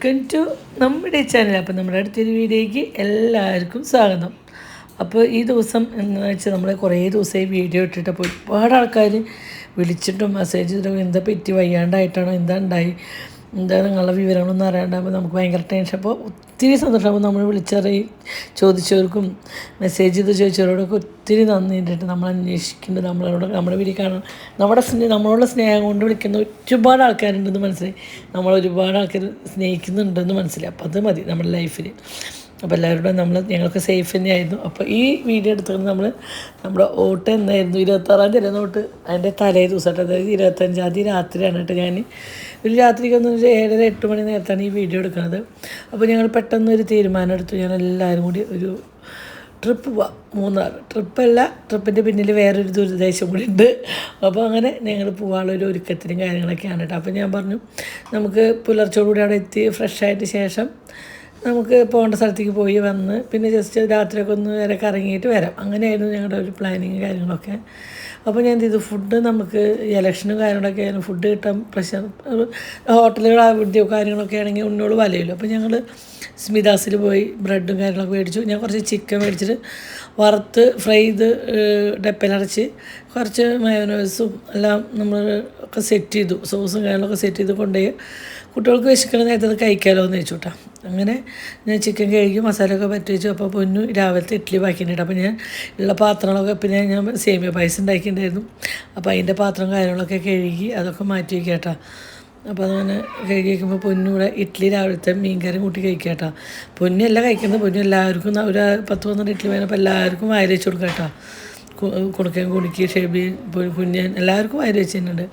Welcome to നമ്മുടെ channel. അപ്പോൾ നമ്മുടെ അടുത്തൊരു വീഡിയോയ്ക്ക് എല്ലാവർക്കും സ്വാഗതം. അപ്പോൾ ഈ ദിവസം എന്താണെന്ന് വെച്ചാൽ നമ്മൾ കുറേ ദിവസമായി വീഡിയോ ഇട്ടിട്ട് അപ്പോൾ ഒരുപാട് ആൾക്കാർ വിളിച്ചിട്ടും മെസ്സേജ് ചെയ്തിട്ടും എന്താ പറ്റി വയ്യാണ്ടായിട്ടാണോ എന്താ ഉണ്ടായി എന്താ നിങ്ങളുടെ വിവരങ്ങളൊന്നും അറിയാണ്ടാകുമ്പോൾ നമുക്ക് ഭയങ്കര ടെൻഷൻ. അപ്പോൾ ഒത്തിരി സന്തോഷമാകുമ്പോൾ നമ്മൾ ചോദിച്ചവർക്കും മെസ്സേജ് ചെയ്ത് ചോദിച്ചവരോടൊക്കെ ഒത്തിരി നന്ദിയിട്ട് നമ്മൾ അന്വേഷിക്കുന്നുണ്ട്. നമ്മുടെ വീഡിയോ കാണാൻ നമ്മളോടുള്ള സ്നേഹം കൊണ്ട് വിളിക്കുന്ന ഒരുപാട് ആൾക്കാരുണ്ടെന്ന് മനസ്സിലായി. ഒരുപാട് ആൾക്കാർ സ്നേഹിക്കുന്നുണ്ടെന്ന് മനസ്സിലായി. അപ്പോൾ അത് മതി നമ്മുടെ ലൈഫിൽ. അപ്പോൾ എല്ലാവരോടും ഞങ്ങൾക്ക് സേഫ് തന്നെയായിരുന്നു. അപ്പോൾ ഈ വീഡിയോ എടുത്തുകൊണ്ട് നമ്മുടെ ഓട്ട് എന്നായിരുന്നു 26-ാം തീയതി നോട്ട് അതിൻ്റെ തലേ ദിവസമായിട്ട്, അതായത് 25-ാം തീയതി രാത്രിയാണ് കേട്ടോ. ഞാൻ ഒരു രാത്രിക്കൊന്നും 7-8 മണി നേരത്താണ് ഈ വീഡിയോ എടുക്കുന്നത്. അപ്പോൾ ഞങ്ങൾ പെട്ടെന്നൊരു തീരുമാനം എടുത്തു. ഞാൻ എല്ലാവരും കൂടി ഒരു ട്രിപ്പ് പോവാം, മൂന്നാർ. ട്രിപ്പിൻ്റെ പിന്നിൽ വേറൊരു ദുരുദ്ദേശം കൂടി ഉണ്ട്. അപ്പോൾ അങ്ങനെ ഞങ്ങൾ പോകാനുള്ളൊരു ഒരുക്കത്തിനും കാര്യങ്ങളൊക്കെയാണ് കേട്ടോ. അപ്പോൾ ഞാൻ പറഞ്ഞു നമുക്ക് പുലർച്ചോടുകൂടി അവിടെ എത്തി ഫ്രഷായിട്ട് ശേഷം നമുക്ക് പോകേണ്ട സ്ഥലത്തേക്ക് പോയി വന്ന് പിന്നെ ജസ്റ്റ് രാത്രിയൊക്കെ ഒന്ന് വരെ കറങ്ങിയിട്ട് വരാം. അങ്ങനെയായിരുന്നു ഞങ്ങളുടെ ഒരു പ്ലാനിങ് കാര്യങ്ങളൊക്കെ. അപ്പോൾ ഞാൻ എന്ത് ചെയ്തു, ഫുഡ് നമുക്ക് ഇലക്ഷനും കാര്യങ്ങളൊക്കെ ആയിരുന്നു, ഫുഡ് കിട്ടാൻ പ്രശ്നം. ഹോട്ടലുകൾ അവിടെയോ കാര്യങ്ങളൊക്കെ ആണെങ്കിൽ ഉന്നോട് വലയില്ലോ. അപ്പോൾ ഞങ്ങൾ സ്മിതാസിൽ പോയി ബ്രെഡും കാര്യങ്ങളൊക്കെ മേടിച്ചു. ഞാൻ കുറച്ച് ചിക്കൻ മേടിച്ചിട്ട് വറുത്ത് ഫ്രൈ ചെയ്ത് ഡപ്പയിലടച്ച് കുറച്ച് മയോനൈസും എല്ലാം നമ്മൾ ഒക്കെ സെറ്റ് ചെയ്തു, സോസും കാര്യങ്ങളൊക്കെ സെറ്റ് ചെയ്ത് കൊണ്ടുപോയി കുട്ടികൾക്ക് വിശക്കണ നേരത്തെ അത് കഴിക്കാമല്ലോ എന്ന് വെച്ചു കേട്ടോ. അങ്ങനെ ഞാൻ ചിക്കൻ കഴുകി മസാലയൊക്കെ പറ്റി വെച്ചു. അപ്പോൾ പൊന്നു രാവിലത്തെ ഇഡ്ഡലി ബാക്കിയിട്ടുണ്ട്. അപ്പോൾ ഞാൻ ഉള്ള പാത്രങ്ങളൊക്കെ പിന്നെ ഞാൻ സേമിയ പായസം ഉണ്ടാക്കിയിട്ടുണ്ടായിരുന്നു. അപ്പോൾ അതിൻ്റെ പാത്രം കാര്യങ്ങളൊക്കെ കഴുകി അതൊക്കെ മാറ്റി വയ്ക്കുക കേട്ടോ. അപ്പോൾ അങ്ങനെ കഴുകി വയ്ക്കുമ്പോൾ പൊന്നൂടെ ഇഡ്ഡലി രാവിലത്തെ മീൻകറി കൂട്ടി കഴിക്കുക കേട്ടോ. പൊന്നല്ല കഴിക്കുന്നത്, പൊന്നു എല്ലാവർക്കും ഒരു 10-12 ഇഡ്ഡലി വേണപ്പോൾ എല്ലാവർക്കും വായിൽ വെച്ച് കൊടുക്കുക കേട്ടോ. കുണുക്കൻ കുണിക്ക് ഷെബി കുഞ്ഞൻ എല്ലാവർക്കും വായിൽ വെച്ചിട്ടുണ്ട്.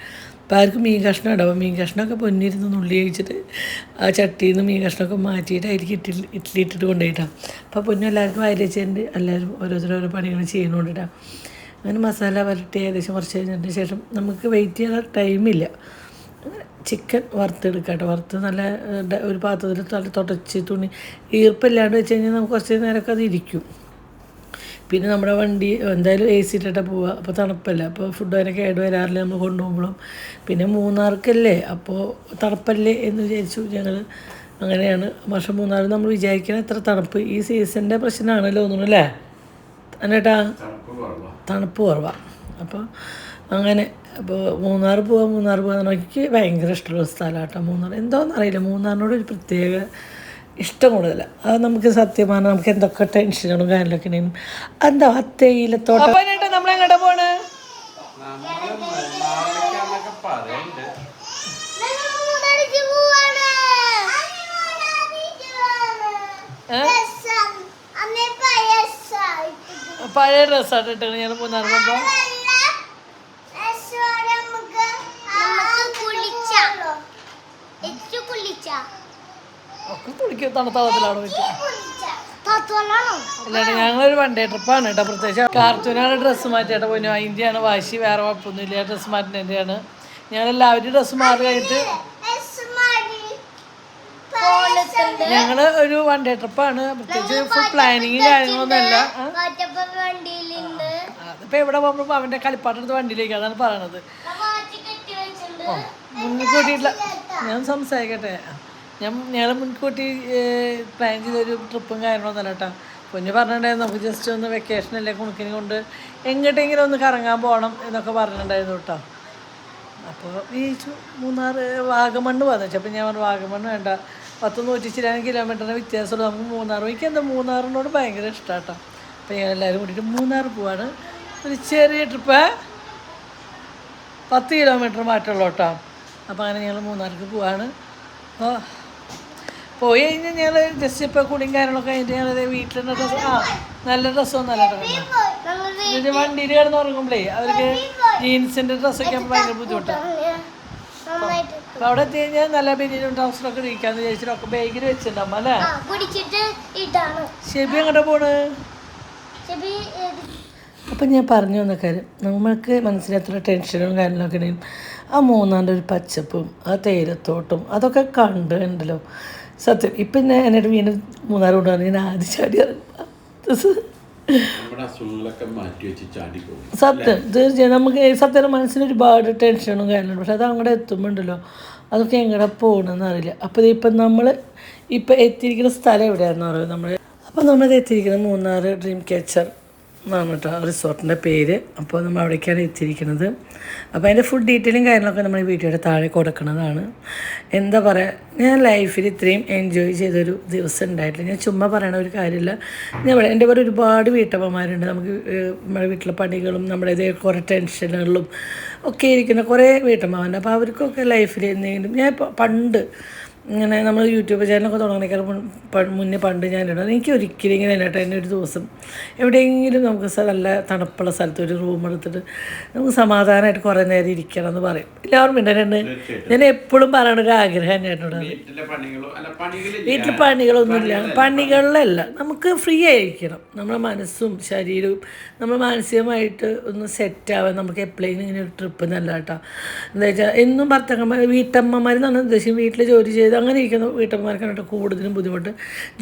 അപ്പോൾ ആർക്കും മീൻ കഷ്ണം ഉണ്ടാവും. മീൻ കഷ്ണമൊക്കെ പൊന്നിരുന്ന് നുള്ളി കഴിച്ചിട്ട് ആ ചട്ടിയിൽ നിന്ന് മീൻ കഷ്ണമൊക്കെ മാറ്റിയിട്ടായിരിക്കും ഇഡ്ഡലി ഇട്ടിട്ട് കൊണ്ടുപോയിട്ടാണ്. അപ്പോൾ പൊന്നും എല്ലാവർക്കും വായിൽ വെച്ചിട്ടുണ്ട്. എല്ലാവരും ഓരോ പണികൾ ചെയ്യുന്നുണ്ടിട്ടാണ്. അങ്ങനെ മസാല വരട്ടി ഏകദേശം കുറച്ച് കഴിഞ്ഞതിന് ശേഷം നമുക്ക് വെയിറ്റ് ചെയ്യാൻ ടൈമില്ല. ചിക്കൻ വറുത്തെടുക്കാം. വറുത്ത് നല്ല ഒരു പാത്രത്തിൽ തുടച്ച് തുണി ഈർപ്പില്ലാണ്ട് വെച്ച് കഴിഞ്ഞാൽ നമുക്ക് കുറച്ച് നേരമൊക്കെ അത് ഇരിക്കും. പിന്നെ നമ്മുടെ വണ്ടി എന്തായാലും AC ഇട്ടിട്ട് പോവുക. അപ്പോൾ തണുപ്പല്ല, അപ്പോൾ ഫുഡ് അതിനെ കേട് വരാറില്ല നമ്മൾ കൊണ്ടുപോകുമ്പോഴും. പിന്നെ മൂന്നാർക്കല്ലേ, അപ്പോൾ തണുപ്പല്ലേ എന്ന് വിചാരിച്ചു ഞങ്ങൾ. അങ്ങനെയാണ്. പക്ഷേ മൂന്നാർ നമ്മൾ വിചാരിക്കണം എത്ര തണുപ്പ് ഈ സീസണിൻ്റെ പ്രശ്നമാണല്ലോ തോന്നുന്നു അല്ലേ എന്നേട്ടാ, തണുപ്പ് കുറവാണ്. അപ്പോൾ അങ്ങനെ മൂന്നാർ പോകാൻ എനിക്ക് ഭയങ്കര ഇഷ്ടമുള്ള സ്ഥലമാണ് കേട്ടോ മൂന്നാർ. എന്തോന്നറിയില്ല, മൂന്നാറിനോട് ഒരു പ്രത്യേക ഇഷ്ടം കൂടുതല. അത് നമുക്ക് സത്യമാണ്. നമുക്ക് എന്തൊക്കെ ടെൻഷനും കാര്യങ്ങളൊക്കെ ഉണ്ടെങ്കിലും എന്താ തേയിലത്തോട്ടം. നമ്മളെങ്ങോട്ടാ പോണ്? പഴയ ഡ്രസ്സായിട്ട് ഇട്ടാണ് ഞാൻ മൂന്നാർ പോകുമ്പോൾ. ഒക്കെ കുളിക്കും, തണുത്തളത്തിലാണ് പറ്റും. അല്ലാണ്ട് ഞങ്ങളൊരു വൺഡേ ട്രിപ്പാണ് കേട്ടോ. പ്രത്യേകിച്ച് കാർട്ടൂനാണ് ഡ്രസ്സ് മാറ്റിയേട്ടാ പോയി. അതിൻ്റെയാണ് വാശി, വേറെ കുഴപ്പമൊന്നുമില്ല. ഡ്രസ്സ് മാറ്റുന്നതിൻ്റെയാണ്. ഞങ്ങളെല്ലാവരും ഡ്രസ്സ് മാറി കഴിഞ്ഞിട്ട് ഞങ്ങൾ ഒരു വൺഡേ ട്രിപ്പാണ്. പ്രത്യേകിച്ച് ഫുൾ പ്ലാനിങ്ങും കാര്യങ്ങളൊന്നുമല്ല. അതിപ്പോൾ എവിടെ പോകുമ്പോൾ അവൻ്റെ കളിപ്പാട്ടെടുത്ത് വണ്ടിയിലേക്ക് അതാണ് പറയണത്. മുൻകൂട്ടിയിട്ടില്ല, ഞാൻ സംസാരിക്കട്ടെ. ഞങ്ങൾ മുൻകൂട്ടി പ്ലാൻ ചെയ്തൊരു ട്രിപ്പും കാര്യങ്ങളൊന്നുമല്ല കേട്ടോ. കുഞ്ഞ് പറഞ്ഞിട്ടുണ്ടായിരുന്നു നമുക്ക് ജസ്റ്റ് ഒന്ന് വെക്കേഷനല്ലേ കുണുക്കിനെ കൊണ്ട് എങ്ങോട്ടെങ്കിലും ഒന്ന് കറങ്ങാൻ പോകണം എന്നൊക്കെ പറഞ്ഞിട്ടുണ്ടായിരുന്നു കേട്ടോ. അപ്പോൾ വിചാരിച്ചു മൂന്നാർ വാഗമണ്ണ് പോകുന്നത് വെച്ചാൽ. അപ്പോൾ ഞാൻ പറഞ്ഞു വാഗമണ്ണ് വേണ്ട, 100-150 കിലോമീറ്ററിന് വ്യത്യാസമുള്ളൂ, നമുക്ക് മൂന്നാർ. എനിക്ക് എന്താ മൂന്നാറിനോട് ഭയങ്കര ഇഷ്ടമാണ് കേട്ടോ. അപ്പോൾ ഞാൻ എല്ലാവരും കൂട്ടിയിട്ട് മൂന്നാർ പോവാണ്. ഒരു ചെറിയ ട്രിപ്പ്, 10 കിലോമീറ്റർ മാറ്റമുള്ളൂ കേട്ടോ. അപ്പോൾ അങ്ങനെ ഞങ്ങൾ മൂന്നാർക്ക് പോവാണ്. അപ്പോൾ പോയി കഴിഞ്ഞാൽ ഞങ്ങൾ ജസ്റ്റ് ഇപ്പോൾ കുടിയും കാര്യങ്ങളൊക്കെ കഴിഞ്ഞിട്ട് ഞങ്ങൾ വീട്ടിലുള്ള ഡ്രസ്സ് നല്ല ഡ്രസ്സൊന്നും അല്ല കേട്ടോ. വണ്ടിയിൽ കിടന്ന് ഉറങ്ങുമ്പോഴേ അവർക്ക് ജീൻസിൻ്റെ ഡ്രസ്സൊക്കെ ആകുമ്പോൾ ഭയങ്കര ബുദ്ധിമുട്ടാണ്. അപ്പോൾ അവിടെ എത്തി കഴിഞ്ഞാൽ നല്ല ബനിയനും ട്രൗസറൊക്കെ ഇരിക്കാമെന്ന് വിചാരിച്ചിട്ടൊക്കെ ബാഗിൽ വെച്ചിട്ടുണ്ടാകും അല്ലേ. ഷെബി എങ്ങോട്ടാ പോണ്? അപ്പം ഞാൻ പറഞ്ഞു വന്ന കാര്യം, നമ്മൾക്ക് മനസ്സിലെത്ര ടെൻഷനും കാര്യങ്ങളൊക്കെ ഉണ്ടെങ്കിലും ആ മൂന്നാറിൻ്റെ ഒരു പച്ചപ്പും ആ തേയിലത്തോട്ടും അതൊക്കെ കണ്ടുണ്ടല്ലോ സത്യം. ഇപ്പം ഞാൻ എന്നോട് വീണ്ടും മൂന്നാർ കൊണ്ടുവന്ന് ഞാൻ ആദ്യം ചാടി സത്യം തീർച്ചയായും. നമുക്ക് സത്യം മനസ്സിന് ഒരുപാട് ടെൻഷനും കാര്യങ്ങളുണ്ട്. പക്ഷെ അത് അങ്ങോട്ട് എത്തുമ്പോണ്ടല്ലോ അതൊക്കെ എങ്ങനെ പോകണമെന്ന് അറിയില്ല. അപ്പോൾ ഇപ്പം നമ്മൾ ഇപ്പം എത്തിയിരിക്കുന്ന സ്ഥലം എവിടെയാണെന്ന് പറയുന്നത് നമ്മൾ. അപ്പോൾ നമ്മളിത് എത്തിയിരിക്കുന്നത് മൂന്നാർ ഡ്രീം ക്യാച്ചർ എന്നാണ് കേട്ടോ റിസോർട്ടിൻ്റെ പേര്. അപ്പോൾ നമ്മൾ അവിടേക്കാണ് എത്തിയിരിക്കുന്നത്. അപ്പോൾ അതിൻ്റെ ഫുൾ ഡീറ്റെയിലും കാര്യങ്ങളൊക്കെ നമ്മൾ ഈ വീഡിയോയുടെ താഴെ കൊടുക്കുന്നതാണ്. എന്താ പറയുക, ഞാൻ ലൈഫിൽ ഇത്രയും എൻജോയ് ചെയ്തൊരു ദിവസം ഉണ്ടായിട്ടില്ല. ഞാൻ ചുമ്മാ പറയണ ഒരു കാര്യമില്ല. എൻ്റെ ഇവിടെ ഒരുപാട് വീട്ടമ്മമാരുണ്ട്. നമുക്ക് നമ്മുടെ വീട്ടിലെ പണികളും നമ്മുടെ ഇതേ കുറേ ടെൻഷനുകളിലും ഒക്കെ ഇരിക്കുന്ന കുറേ വീട്ടമ്മമാരുണ്ട്. അപ്പോൾ അവർക്കൊക്കെ ലൈഫിൽ എന്തെങ്കിലും ഞാൻ പണ്ട് ഇങ്ങനെ നമ്മൾ യൂട്യൂബ് ചാനലൊക്കെ തുടങ്ങണേക്കാൾ മുന്നേ പണ്ട് ഞാനിടും. എനിക്ക് ഒരിക്കലും ഇങ്ങനെ തന്നെ എന്നെ ഒരു ദിവസം എവിടെയെങ്കിലും നമുക്ക് നല്ല തണുപ്പുള്ള സ്ഥലത്ത് ഒരു റൂം എടുത്തിട്ട് നമുക്ക് സമാധാനമായിട്ട് കുറേ നേരം ഇരിക്കണം എന്ന് പറയും. എല്ലാവരും മിണ്ടാനുണ്ട്. ഞാൻ എപ്പോഴും പറയണ ഒരു ആഗ്രഹം തന്നെയായിട്ടുണ്ട്. വീട്ടിൽ പണികളൊന്നുമില്ല, പണികളിലല്ല, നമുക്ക് ഫ്രീ ആയിരിക്കണം. നമ്മുടെ മനസ്സും ശരീരവും നമ്മൾ മാനസികമായിട്ട് ഒന്ന് സെറ്റാവാൻ നമുക്ക് എപ്പോഴെങ്കിലും ഇങ്ങനെ ഒരു ട്രിപ്പ് നല്ല കേട്ടോ. എന്താ വെച്ചാൽ എന്നും ഭർത്താക്കന്മാർ വീട്ടമ്മമാരെന്നാണ് ഉദ്ദേശിച്ചത്. വീട്ടിൽ ജോലി ചെയ്ത് അങ്ങനെ ഇരിക്കുന്ന വീട്ടമ്മമാർക്കാണ് കേട്ടോ കൂടുതലും ബുദ്ധിമുട്ട്.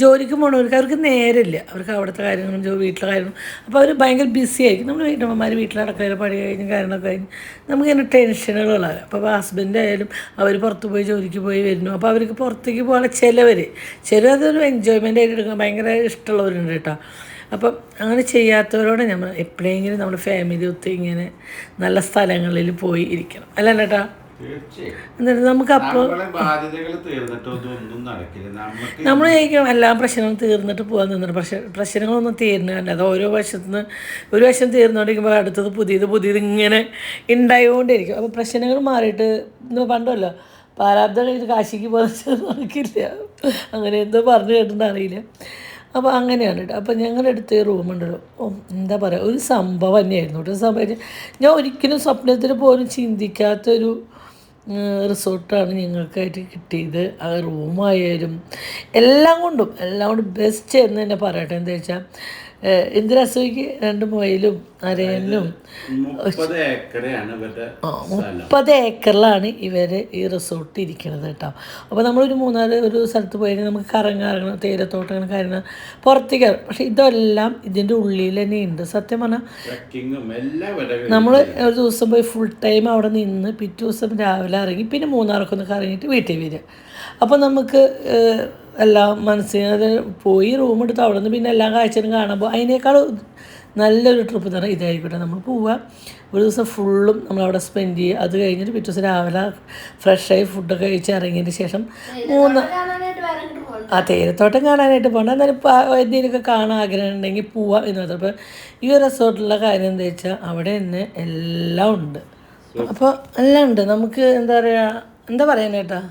ജോലിക്ക് പോകണവർക്ക് അവർക്ക് നേരമില്ല, അവർക്ക് അവിടുത്തെ കാര്യങ്ങളും വീട്ടിലെ കാര്യങ്ങളും. അപ്പോൾ അവർ ഭയങ്കര ബിസി ആയിരിക്കും. നമ്മൾ വീട്ടമ്മമാർ വീട്ടിലടക്കളയിൽ പണി കഴിഞ്ഞ് കാര്യങ്ങളൊക്കെ കഴിഞ്ഞ് നമുക്കിങ്ങനെ ടെൻഷനുകളാണ്. അപ്പോൾ ഹസ്ബൻഡ് ആയാലും അവർ പുറത്ത് പോയി ജോലിക്ക് പോയി വരുന്നു. അപ്പോൾ അവർക്ക് പുറത്തേക്ക് പോകാനുള്ള ചിലവരതൊരു എൻജോയ്മെൻ്റ് ആയിട്ട് എടുക്കാൻ ഭയങ്കര ഇഷ്ടമുള്ളവരുണ്ട് കേട്ടോ. അപ്പം അങ്ങനെ ചെയ്യാത്തവരോട് നമ്മൾ എപ്പോഴെങ്കിലും നമ്മുടെ ഫാമിലി ഒത്ത് ഇങ്ങനെ നല്ല സ്ഥലങ്ങളിൽ പോയി ഇരിക്കണം, അല്ല കേട്ടാ. എന്നിട്ട് നമുക്കപ്പോൾ നമ്മൾ ചോദിക്കണം എല്ലാ പ്രശ്നങ്ങളും തീർന്നിട്ട് പോകാൻ നിന്നിട്ട് പ്രശ്നങ്ങളൊന്നും തീരുന്നില്ല. അത് ഓരോ വശത്തുനിന്ന് ഒരു വശം തീർന്നുകൊണ്ടിരിക്കുമ്പോൾ അടുത്തത് പുതിയത് ഇങ്ങനെ ഉണ്ടായിക്കൊണ്ടിരിക്കും. അപ്പോൾ പ്രശ്നങ്ങൾ മാറിയിട്ട് പണ്ടല്ലോ പ്രാരാബ്ധം കഴിഞ്ഞ് കാശിക്ക് പോകുന്ന നടക്കില്ല, അങ്ങനെ എന്തോ പറഞ്ഞു കേട്ടിട്ടുണ്ടറിയില്ല. അപ്പോൾ അങ്ങനെയാണ് കേട്ടോ. അപ്പോൾ ഞങ്ങളുടെ അടുത്ത് റൂമുണ്ടല്ലോ, എന്താ പറയുക, ഒരു സംഭവം തന്നെയായിരുന്നു കേട്ടോ. സംഭവം ഞാൻ ഒരിക്കലും സ്വപ്നത്തിൽ പോലും ചിന്തിക്കാത്തൊരു റിസോർട്ടാണ് ഞങ്ങൾക്കായിട്ട് കിട്ടിയത്. ആ റൂമായാലും എല്ലാം കൊണ്ടും ബെസ്റ്റ് എന്ന് തന്നെ പറയട്ടെ. എന്താ വെച്ചാൽ ഇന്ദിരാസോയ്ക്ക് 2 മുയലും അരയനും 30 ഏക്കറിലാണ് ഇവർ ഈ റിസോർട്ട് ഇരിക്കുന്നത് കേട്ടോ. അപ്പോൾ നമ്മളൊരു 3-4 ഒരു സ്ഥലത്ത് പോയി നമുക്ക് കറങ്ങണം, തേയിലത്തോട്ടങ്ങൾ കാര്യങ്ങൾ പുറത്തേക്ക്. പക്ഷേ ഇതെല്ലാം ഇതിൻ്റെ ഉള്ളിൽ തന്നെ ഉണ്ട്. സത്യം പറഞ്ഞാൽ നമ്മൾ ഒരു ദിവസം പോയി ഫുൾ ടൈം അവിടെ നിന്ന് പിറ്റേ ദിവസം രാവിലെ ഇറങ്ങി പിന്നെ മൂന്നാറൊക്കെ ഒന്ന് കറങ്ങിയിട്ട് വീട്ടിൽ വരിക. അപ്പോൾ നമുക്ക് എല്ലാം മനസ്സിന് പോയി റൂം എടുത്ത് അവിടെ നിന്ന് പിന്നെ എല്ലാ കാഴ്ചകളും കാണുമ്പോൾ അതിനേക്കാൾ നല്ലൊരു ട്രിപ്പ് എന്ന് പറഞ്ഞാൽ ഇതായിരിക്കട്ടെ. നമ്മൾ പോവുക, ഒരു ദിവസം ഫുള്ളും നമ്മളവിടെ സ്പെൻഡ് ചെയ്യുക. അത് കഴിഞ്ഞിട്ട് പിറ്റേ ദിവസം രാവിലെ ഫ്രഷായി ഫുഡൊക്കെ കഴിച്ച് ഇറങ്ങിയതിന് ശേഷം തേയിലത്തോട്ടം കാണാനായിട്ട് പോകണം. എന്നാലും ഇപ്പോൾ എന്തെങ്കിലുമൊക്കെ കാണാൻ ആഗ്രഹം ഉണ്ടെങ്കിൽ പോവാം എന്ന് മാത്രം. അപ്പോൾ ഈ ഒരു റിസോർട്ടിലുള്ള കാര്യം എന്താ വെച്ചാൽ അവിടെ തന്നെ എല്ലാം ഉണ്ട്. അപ്പോൾ എല്ലാം ഉണ്ട്. നമുക്ക് എന്താ പറയാനേട്ടാ,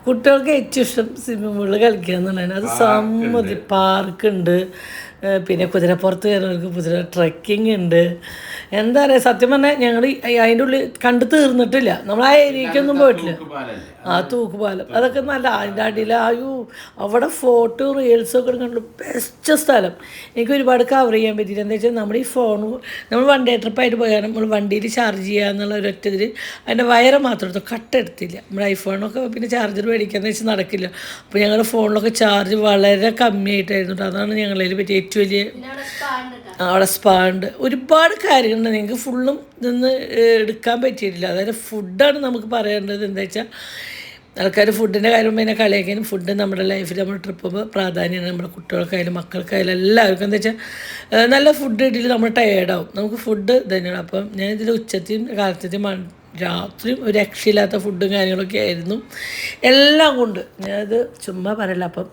കുട്ടികൾക്ക് ഏറ്റവും ഇഷ്ടം സ്വിമ്മിംഗ് പൂളിൽ കളിക്കുക എന്നുള്ളതാണ്. അത് സമ്മതി. പാർക്കുണ്ട്, പിന്നെ കുതിരപ്പുറത്ത് കയറുന്നവർക്ക് ട്രെക്കിംഗ് ഉണ്ട്. എന്താ പറയുക, സത്യം പറഞ്ഞാൽ ഞങ്ങൾ അതിൻ്റെ ഉള്ളിൽ കണ്ടു തീർന്നിട്ടില്ല. നമ്മൾ ആ ഏരിയയ്ക്കൊന്നും പോയിട്ടില്ല. ആ തൂക്കുപാലം അതൊക്കെ നല്ല, അതിൻ്റെ അടിയിൽ അവിടെ ഫോട്ടോ റീൽസൊക്കെ എടുക്കാനുള്ള ബെസ്റ്റ് സ്ഥലം. എനിക്ക് ഒരുപാട് കവർ ചെയ്യാൻ പറ്റിയില്ല. എന്താ വെച്ചാൽ നമ്മുടെ ഈ നമ്മൾ വൺ ഡേ ട്രിപ്പായിട്ട് പോയാൽ നമ്മൾ വണ്ടിയിൽ ചാർജ് ചെയ്യുക എന്നുള്ള ഒരൊറ്റ ഇതിൽ അതിൻ്റെ വയറ് മാത്രം എടുത്തു, കട്ടെടുത്തില്ല. നമ്മുടെ ഐഫോണൊക്കെ പിന്നെ ചാർജർ മേടിക്കാന്ന് വെച്ചാൽ നടക്കില്ല. അപ്പോൾ ഞങ്ങളുടെ ഫോണിലൊക്കെ ചാർജ് വളരെ കമ്മിയായിട്ടായിരുന്നു. അതാണ് ഞങ്ങളതിൽ പറ്റിയ ഏറ്റവും വലിയ. അവിടെ സ്പാ ഉണ്ട്, ഒരുപാട് കാര്യങ്ങളുണ്ട്. നിങ്ങൾക്ക് ഫുള്ളും ഇതൊന്ന് എടുക്കാൻ പറ്റിയിട്ടില്ല. അതായത് ഫുഡാണ് നമുക്ക് പറയേണ്ടത്. എന്താ വെച്ചാൽ ആൾക്കാർ ഫുഡിൻ്റെ കാര്യം പിന്നെ കളിയാക്കാനും ഫുഡ് നമ്മുടെ ലൈഫിൽ നമ്മൾ ട്രിപ്പ് പോകുമ്പോൾ പ്രാധാന്യമാണ്. നമ്മുടെ കുട്ടികൾക്കായാലും മക്കൾക്കായാലും എല്ലാവർക്കും എന്താ വെച്ചാൽ നല്ല ഫുഡ് കിട്ടിയിട്ട് നമ്മൾ ടയേർഡാവും. നമുക്ക് ഫുഡ് തന്നെയാണ്. അപ്പം ഞാനിതിൽ ഉച്ചത്തെയും കാലത്തെയും രാത്രിയും ഒരു രക്ഷയില്ലാത്ത ഫുഡും കാര്യങ്ങളൊക്കെ ആയിരുന്നു. എല്ലാം കൊണ്ട് ഞാനത് ചുമ്മാ പറയില്ല. അപ്പം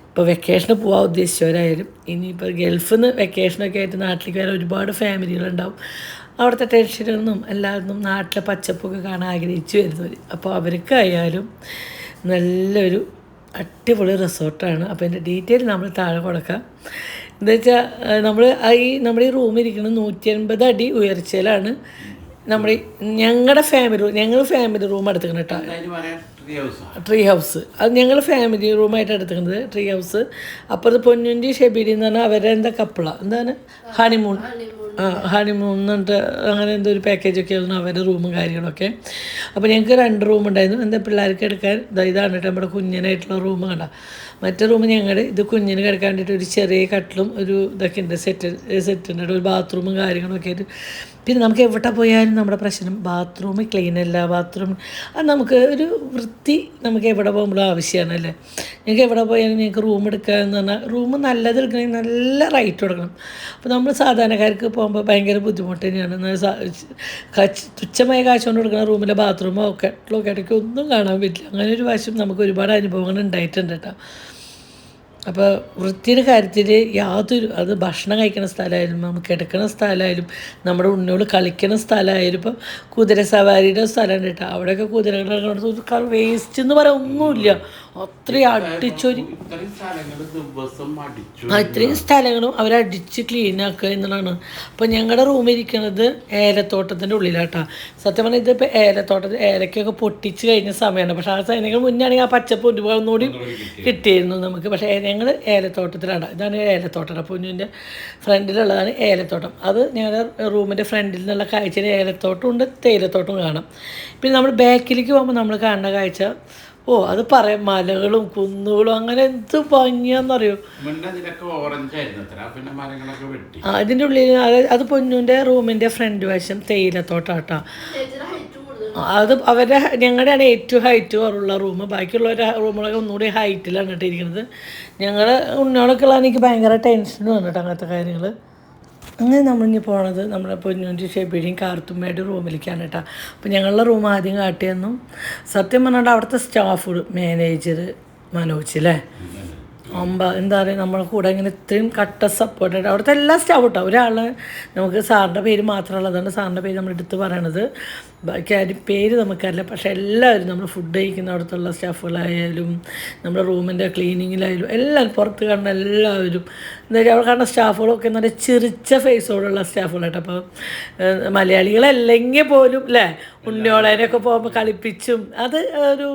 ഇപ്പോൾ വെക്കേഷന് പോകാൻ ഉദ്ദേശിച്ചവരായാലും ഇനിയിപ്പോൾ ഗൾഫിൽ നിന്ന് വെക്കേഷനൊക്കെ ആയിട്ട് നാട്ടിലേക്ക് വരാൻ ഒരുപാട് ഫാമിലികളുണ്ടാവും. അവിടുത്തെ ടെൻഷനൊന്നും എല്ലാവരും നാട്ടിലെ പച്ചപ്പൊക്കെ കാണാൻ ആഗ്രഹിച്ചു വരുന്നവർ. അപ്പോൾ അവർക്കായാലും നല്ലൊരു അടിപൊളി റിസോർട്ടാണ്. അപ്പോൾ അതിൻ്റെ ഡീറ്റെയിൽ നമ്മൾ താഴെ കൊടുക്കാം. എന്താ വെച്ചാൽ നമ്മുടെ ഈ റൂമിരിക്കുന്നത് 150 അടി ഉയർച്ചയിലാണ്. ഞങ്ങൾ ഫാമിലി റൂം എടുത്തിക്കണം കേട്ടോ. ട്രീ ഹൗസ് അത് ഞങ്ങൾ ഫാമിലി റൂമായിട്ട് എടുത്തിക്കുന്നത് ട്രീ ഹൗസ്. അപ്പുറത്ത് പൊന്നുണ്ടി ഷെബീരി എന്ന് പറഞ്ഞാൽ അവരെ കപ്പിളാണ്, എന്താണ് ഹണിമൂൺ. ഹണിമൂൺ എന്നിട്ട് അങ്ങനെ എന്തോ ഒരു പാക്കേജൊക്കെ ആയിരുന്നു അവരുടെ റൂമും കാര്യങ്ങളൊക്കെ. അപ്പോൾ ഞങ്ങൾക്ക് 2 റൂം ഉണ്ടായിരുന്നു. എന്താ പിള്ളേർക്ക് എടുക്കാൻ ഇതാണ് കേട്ടോ നമ്മുടെ കുഞ്ഞിനായിട്ടുള്ള റൂം കണ്ട. മറ്റേ റൂം ഞങ്ങളുടെ ഇത് കുഞ്ഞിന് കിടക്കാൻ വേണ്ടിയിട്ട് ഒരു ചെറിയ കട്ടിലും ഒരു ഇതൊക്കെ ഉണ്ട്, സെറ്റുണ്ട്, ഒരു ബാത്റൂമും കാര്യങ്ങളൊക്കെ ആയിട്ട്. പിന്നെ നമുക്ക് എവിടെ പോയാലും നമ്മുടെ പ്രശ്നം ബാത്റൂം ക്ലീൻ അല്ല, ബാത്റൂം അത് നമുക്ക് ഒരു വൃത്തി നമുക്ക് എവിടെ പോകുമ്പോഴും ആവശ്യമാണല്ലേ. ഞങ്ങൾക്ക് എവിടെ പോയാലും ഞങ്ങൾക്ക് റൂം എടുക്കുക എന്ന് പറഞ്ഞാൽ റൂം നല്ലത് എടുക്കണമെങ്കിൽ നല്ല റേറ്റ് കൊടുക്കണം. അപ്പോൾ നമ്മൾ സാധാരണക്കാർക്ക് പോകുമ്പോൾ ഭയങ്കര ബുദ്ധിമുട്ട് തന്നെയാണ്. തുച്ഛമായ കാശ് കൊണ്ട് കൊടുക്കുന്ന റൂമിലെ ബാത്റൂമോ കട്ടിലൊക്കെ ഇടയ്ക്ക് ഒന്നും കാണാൻ പറ്റില്ല. അങ്ങനെ ഒരു വശം നമുക്ക് ഒരുപാട് അനുഭവങ്ങൾ ഉണ്ടായിട്ടുണ്ട് കേട്ടോ. അപ്പോൾ വൃത്തിയുടെ കാര്യത്തിൽ അത് ഭക്ഷണം കഴിക്കുന്ന സ്ഥലമായാലും നമുക്ക് കിടക്കുന്ന സ്ഥലമായാലും നമ്മുടെ ഉണ്ണിയോട് കളിക്കുന്ന സ്ഥലമായാലും ഇപ്പോൾ കുതിര സവാരിയുടെ സ്ഥലമുണ്ട് കേട്ടോ. അവിടെയൊക്കെ കുതിരകളുടെ വേസ്റ്റ് എന്ന് പറയാൻ ഒന്നുമില്ല, അത്രയും അടിച്ചൊരു ഇത്രയും സ്ഥലങ്ങളും അവരടിച്ച് ക്ലീനാക്കുക എന്നുള്ളതാണ്. അപ്പോൾ ഞങ്ങളുടെ റൂമിരിക്കുന്നത് ഏലത്തോട്ടത്തിൻ്റെ ഉള്ളിലാട്ടാ. സത്യം പറഞ്ഞാൽ ഇതിപ്പോൾ ഏലക്കൊക്കെ പൊട്ടിച്ച് കഴിഞ്ഞ സമയമാണ്. പക്ഷേ ആ സമയങ്ങൾ മുന്നാണെങ്കിൽ ആ പച്ചപ്പ് ഒന്നുകൂടി കിട്ടിയിരുന്നു നമുക്ക്. പക്ഷേ ഞങ്ങൾ ഏലത്തോട്ടത്തിലാണ്. ഇതാണ് ഏലത്തോട്ടം. പൊന്നുവിൻ്റെ ഫ്രണ്ടിലുള്ളതാണ് ഏലത്തോട്ടം. അത് ഞങ്ങളുടെ റൂമിൻ്റെ ഫ്രണ്ടിൽ നിന്നുള്ള കാഴ്ചയിൽ ഏലത്തോട്ടം ഉണ്ട്, തേയിലത്തോട്ടം കാണാം. പിന്നെ നമ്മൾ ബാക്കിലേക്ക് പോകുമ്പോൾ നമ്മൾ കാണുന്ന കാഴ്ച അത് പറയാം, മലകളും കുന്നുകളും അങ്ങനെ എന്ത് ഭംഗിയാന്നറിയോ. അതിൻ്റെ ഉള്ളിൽ അത് പൊന്നുവിൻ്റെ റൂമിൻ്റെ ഫ്രണ്ട് വശം തേയിലത്തോട്ടാട്ടാ. അത് ഞങ്ങളുടെയാണ് ഏറ്റവും ഹൈറ്റ് കുറവുള്ള റൂം. ബാക്കിയുള്ള റൂമുകളൊക്കെ ഒന്നുകൂടി ഹൈറ്റിലാണ് ഇട്ടിരിക്കുന്നത്. ഞങ്ങൾ ഉണ്ണികളൊക്കെ ഉള്ള എനിക്ക് ഭയങ്കര ടെൻഷനും ആണ് കേട്ടോ അങ്ങനത്തെ കാര്യങ്ങൾ. അങ്ങനെ നമ്മളിനി പോണത് നമ്മുടെ പൊന്നൂൻ്റെ ഷെബിയുടെയും കാർത്തുമ്മയുടെ റൂമിലേക്കാണ് കേട്ടോ. അപ്പോൾ ഞങ്ങളുടെ റൂം ആദ്യം കാട്ടിയെന്നും സത്യം പറഞ്ഞാൽ അവിടുത്തെ സ്റ്റാഫ് മാനേജർ മനോജ് അല്ലേ എന്താ പറയുക, നമ്മളെ കൂടെ ഇങ്ങനെ ഇത്രയും കട്ട സപ്പോർട്ടായിട്ട് അവിടുത്തെ എല്ലാ സ്റ്റാഫ് കേട്ടോ. ഒരാൾ നമുക്ക് സാറിൻ്റെ പേര് മാത്രമുള്ളതാണ് സാറിൻ്റെ പേര് നമ്മൾ എടുത്ത് പറയണത്. ബാക്കി ആരും പേര് നമുക്കറിയില്ല. പക്ഷേ എല്ലാവരും നമ്മൾ ഫുഡ് കഴിക്കുന്ന അവിടുത്തെ സ്റ്റാഫുകളായാലും നമ്മുടെ റൂമിൻ്റെ ക്ലീനിങ്ങിലായാലും എല്ലാവരും പുറത്ത് കാണുന്ന എല്ലാവരും എന്താ പറയുക അവിടെ കാണുന്ന സ്റ്റാഫുകളൊക്കെ എന്ന് പറഞ്ഞാൽ ചിരിച്ച ഫേസോടുള്ള സ്റ്റാഫുകളായിട്ട്. അപ്പോൾ മലയാളികളല്ലെങ്കിൽ പോലും അല്ലേ ഉണ്ണിയോളേനൊക്കെ പോകുമ്പോൾ കളിപ്പിച്ചും അത് ഒരു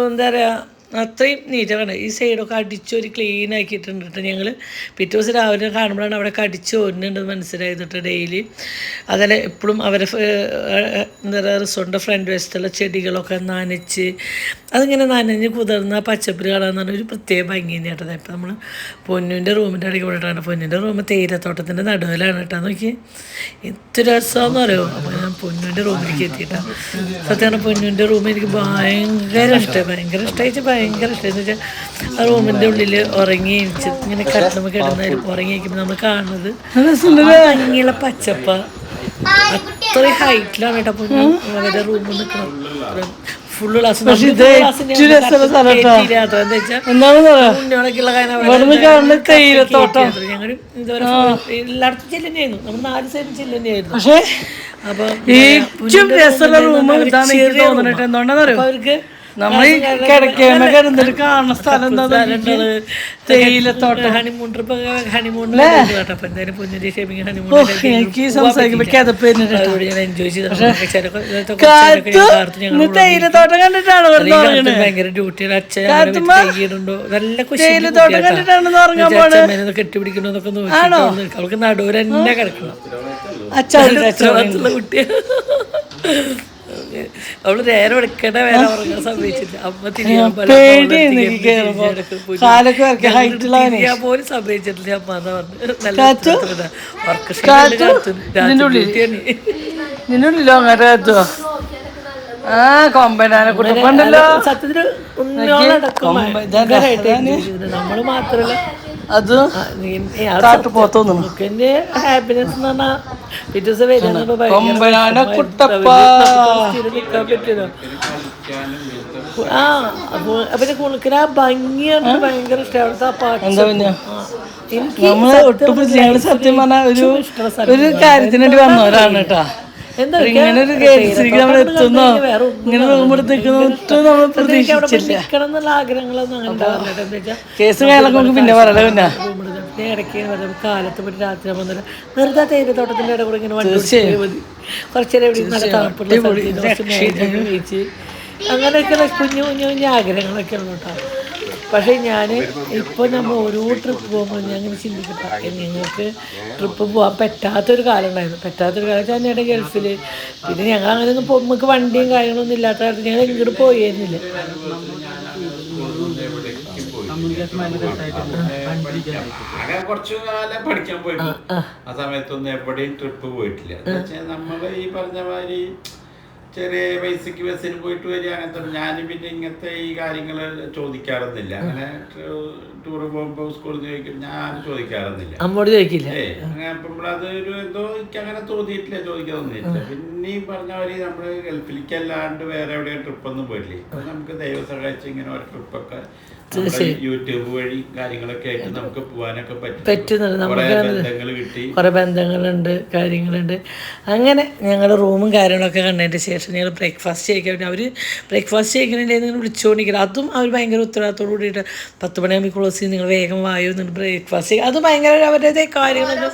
എന്താ പറയുക അത്രയും നീറ്റാണ്. ഈ സൈഡൊക്കെ അടിച്ചൊരു ക്ലീൻ ആക്കിയിട്ടുണ്ട് കേട്ടോ. ഞങ്ങൾ പിറ്റേ ദിവസം രാവിലെ കാണുമ്പോഴാണ് അവിടെ അടിച്ച് ഓടുന്നുണ്ടെന്ന് മനസ്സിലായിട്ട് ഡെയിലി. അതല്ല എപ്പോഴും അവരെ എന്താ പറയുക റിസോർട്ടിൻ്റെ ഫ്രണ്ട് വശത്തുള്ള ചെടികളൊക്കെ നനച്ച് അതിങ്ങനെ നനഞ്ഞ് കുതിർന്ന പച്ചപ്പുരി കാണാമെന്ന് പറഞ്ഞാൽ ഒരു പ്രത്യേക ഭംഗി തന്നെയാട്ടത്. ഇപ്പം നമ്മൾ പൊന്നിൻ്റെ റൂമിൻ്റെ ഇടയ്ക്ക് പോയിട്ടാണ്. പൊന്നിൻ്റെ റൂം തേയിലത്തോട്ടത്തിൻ്റെ നടുവിലാണ് കേട്ടോ. നോക്കി എത്ര രസമാണെന്ന് അറിയോ. അപ്പോൾ ഞാൻ പൊന്നിൻ്റെ റൂമിലേക്ക് എത്തിയിട്ടാണ്. സത്യമാണ് പൊന്നിൻ്റെ റൂം എനിക്ക് ഭയങ്കര ഇഷ്ടമായി, ഭയങ്കര ഇഷ്ടമായിട്ട് ഭയങ്കര ഇഷ്ടം. എന്ന് വെച്ചാൽ ആ റൂമിൻ്റെ ഉള്ളിൽ ഉറങ്ങി എണിച്ച് ഇങ്ങനെ കടന്ന് കിടന്നാലും ഉറങ്ങി വയ്ക്കുമ്പോൾ നമ്മൾ കാണുന്നത് ഭംഗിയുള്ള പച്ചപ്പ അത്രയും ഹൈറ്റിലാണ് കേട്ടോ. പൊന്നു അവരുടെ റൂമിൽ നിൽക്കണം ഫുള്ള് ക്ലാസ്. ഞങ്ങൾ എല്ലായിടത്തും ചെല്ലുന്നതായിരുന്നു. നമ്മൾ 4 സൈഡും ചെല്ലുന്നതായിരുന്നു. അപ്പൊ അവർക്ക് നമ്മൾ കിടന്നിട്ട് കാണുന്ന സ്ഥലം എന്താ തേയിലത്തോട്ടം. ഹണിമൂൺ ട്രിപ്പ് തേയിലത്തോട്ടം കണ്ടിട്ടാണ് ഭയങ്കര ഡ്യൂട്ടിയുടെ അച്ഛനുണ്ടോ നല്ല തേയിലത്തോട്ടം കണ്ടിട്ടാണ് ഉറങ്ങാൻ പോണത്. കെട്ടിപ്പിടിക്കണോന്നൊക്കെ നോക്കി അവൾക്ക് നടുവിൽ തന്നെ കിടക്കണം. അച്ഛനുള്ള കുട്ടിയെ അവള് നേരെ എടുക്കേണ്ട വേറെ ഉറങ്ങാൻ സമ്മതിച്ചില്ല. അമ്മ തിരിയാൻ പോലും സമ്മതിച്ചിട്ടില്ല. അമ്മ എന്ന് പറഞ്ഞു നിന്നുള്ളിലോ അങ്ങനെ കൊമ്പനാനെ കുട്ടപ്പണ്ടല്ലോ. സത്യത്തില് നമ്മള് മാത്രല്ല അത് നമുക്കെന്റെ ഹാപ്പിനെസ് എന്ന് പറഞ്ഞാൽ പിറ്റേ ദിവസം കൊമ്പനാനെ കുട്ടപ്പ നിൽക്കാൻ പറ്റില്ല. പിന്നെ കുണുക്കിന് ആ ഭംഗിയാണ് ഭയങ്കര ഇഷ്ടം. അവിടുത്തെ ആ പാട്ട് നമ്മള് ഒട്ടും സത്യം പറഞ്ഞ ഒരു കാര്യത്തിന് വേണ്ടി വന്നവരാണ് കേട്ടാ. ഇങ്ങനെ ഒരു കേസിലേക്ക് നമ്മൾ എത്തുന്നോ ഇങ്ങനെ റൂമെടുത്ത് നമ്മൾ പ്രതീക്ഷിച്ചില്ല. കേസ് കാര്യങ്ങളൊക്കെ നമുക്ക് പിന്നെ പറയല. പിന്നെ ഇടയ്ക്ക് കാലത്ത് പോയിട്ട് രാത്രി വന്നില്ല വെറുതെ തേയിലത്തോട്ടത്തിൻ്റെ ഇട കൂടെ ഇങ്ങനെ വണ്ടി കുറച്ചേരം എവിടെ തണുപ്പുള്ള കഴിച്ച് അങ്ങനെയൊക്കെയുള്ള കുഞ്ഞു കുഞ്ഞു കുഞ്ഞു ആഗ്രഹങ്ങളൊക്കെ ഉള്ളൂ കേട്ടോ. പക്ഷേ ഞാൻ ഇപ്പോൾ നമ്മൾ ഓരോ ട്രിപ്പ് പോകുമ്പോൾ ഞാൻ അങ്ങനെ ചിന്തിക്കട്ടെ, ഞങ്ങൾക്ക് ട്രിപ്പ് പോകാൻ പറ്റാത്തൊരു കാലം ഉണ്ടായിരുന്നു. പറ്റാത്തൊരു കാലം തന്നെയാണ് ഗൾഫിൽ. പിന്നെ ഞങ്ങൾ അങ്ങനെ ഒന്നും നമുക്ക് വണ്ടിയും കാര്യങ്ങളൊന്നും ഇല്ലാത്ത കാലത്ത് ഞങ്ങൾ ഇങ്ങോട്ട് പോയിരുന്നില്ല. കുറച്ചു കാലം പഠിക്കാൻ പോയിട്ട് ആ സമയത്തൊന്നും എവിടെയും ട്രിപ്പ് പോയിട്ടില്ല. നമ്മൾ ഈ പറഞ്ഞ മാതിരി ചെറിയ ബേസിക് ബസ്സിന് പോയിട്ട് വരിക അങ്ങനത്തെ. ഞാൻ പിന്നെ ഇങ്ങനത്തെ ഈ കാര്യങ്ങൾ ചോദിക്കാറൊന്നുമില്ല. അങ്ങനെ ടൂറ് പോകുമ്പോൾ സ്കൂളിൽ ചോദിക്കും, ഞാൻ ചോദിക്കാറൊന്നുമില്ല. അമ്മോട് ചോദിക്കില്ല. അതൊരു എന്തോ എനിക്ക് അങ്ങനെ തോന്നിയിട്ടില്ല, ചോദിക്കാതൊന്നുമില്ല. പിന്നെ ഈ പറഞ്ഞ മാതിരി നമ്മള് ഗൾഫിലേക്ക് അല്ലാണ്ട് വേറെ എവിടെയും ട്രിപ്പൊന്നും പോയിട്ടില്ലേ. അപ്പൊ നമുക്ക് ദൈവം സഹായിച്ച് ഇങ്ങനെ ഒരു ട്രിപ്പൊക്കെ യൂട്യൂബ് വഴി കാര്യങ്ങളൊക്കെ ആയിട്ട് നമുക്ക് പോകാനൊക്കെ പറ്റുന്നുണ്ട്. നമുക്ക് കുറെ ബന്ധങ്ങളുണ്ട്, കാര്യങ്ങളുണ്ട്. അങ്ങനെ ഞങ്ങൾ റൂമും കാര്യങ്ങളൊക്കെ കണ്ടതിന് ശേഷം ഞങ്ങൾ ബ്രേക്ക്ഫാസ്റ്റ് കഴിക്കാൻ വേണ്ടി അവർ ബ്രേക്ക്ഫാസ്റ്റ് കഴിക്കണമെങ്കിൽ നിങ്ങൾ വിളിച്ചുകൊണ്ടിരിക്കണം. അതും അവർ ഭയങ്കര ഉത്തരവാദിത്തോട് കൂടിയിട്ട് 10 മണിയാകുമ്പോൾ ക്ലോസ് ചെയ്ത് നിങ്ങൾ വേഗം വായു നിങ്ങൾ ബ്രേക്ക്ഫാസ്റ്റ് ചെയ്യുക. അത് ഭയങ്കര അവരുടെ കാര്യങ്ങളൊക്കെ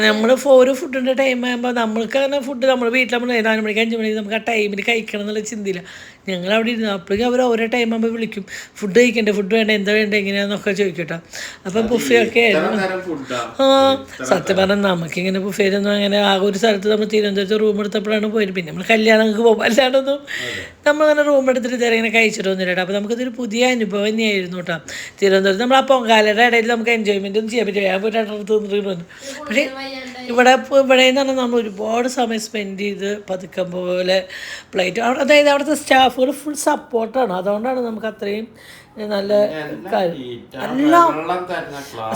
നമ്മൾ ഓരോ ഫുഡിൻ്റെ ടൈം ആകുമ്പോൾ നമ്മൾക്ക് അങ്ങനെ ഫുഡ് നമ്മൾ വീട്ടിൽ നമ്മൾ 4 മണിക്ക് 5 മണിക്ക് നമുക്ക് ആ ടൈമിൽ കഴിക്കണം എന്നുള്ള ചിന്തയില്ല. ഞങ്ങൾ അവിടെ ഇരുന്നു. അപ്പോഴേക്കും അവർ ഓരോ ടൈം ആകുമ്പോൾ വിളിക്കും, ഫുഡ് കഴിക്കണ്ടേ, ഫുഡ് വേണ്ട, എന്താ വേണ്ട, എങ്ങനെയാണെന്നൊക്കെ ചോദിക്കട്ടോ. അപ്പം ബുഫേ ഒക്കെ ആയിരുന്നു. സത്യം പറഞ്ഞാൽ നമുക്കിങ്ങനെ ബുഫേയിലൊന്നും അങ്ങനെ ആകെ ഒരു സ്ഥലത്ത് നമ്മൾ തിരുവനന്തപുരത്ത് റൂം എടുത്തപ്പോഴാണ് പോയത്. പിന്നെ നമ്മൾ കല്യാണങ്ങൾക്ക് പോകുമ്പോൾ അല്ലാണ്ടൊന്നും നമ്മളങ്ങനെ റൂം എടുത്തിട്ട് ഇതുവരെ ഇങ്ങനെ കഴിച്ചിട്ടൊന്നുമില്ല കേട്ടോ. അപ്പോൾ നമുക്കിതൊരു പുതിയ അനുഭവം തന്നെയായിരുന്നു കേട്ടോ. തിരുവനന്തപുരത്ത് നമ്മൾ ആ പൊങ്കാലയുടെ ഇടയിൽ നമുക്ക് എൻജോയ്മെൻ്റ് ഒന്നും ചെയ്യാൻ പറ്റും. ഞാൻ പോയിട്ട് രണ്ടിടത്ത് നിന്നിട്ടുണ്ട്. പക്ഷേ ഇവിടെ എന്ന് പറഞ്ഞാൽ നമ്മൾ ഒരുപാട് സമയം സ്പെൻഡ് ചെയ്ത് പതുക്കം പോലെ പ്ലേറ്റ് അതായത് അവിടുത്തെ സ്റ്റാഫുകൾ ഫുൾ സപ്പോർട്ടാണ്. അതുകൊണ്ടാണ് നമുക്ക് അത്രയും നല്ല കാര്യം. എല്ലാം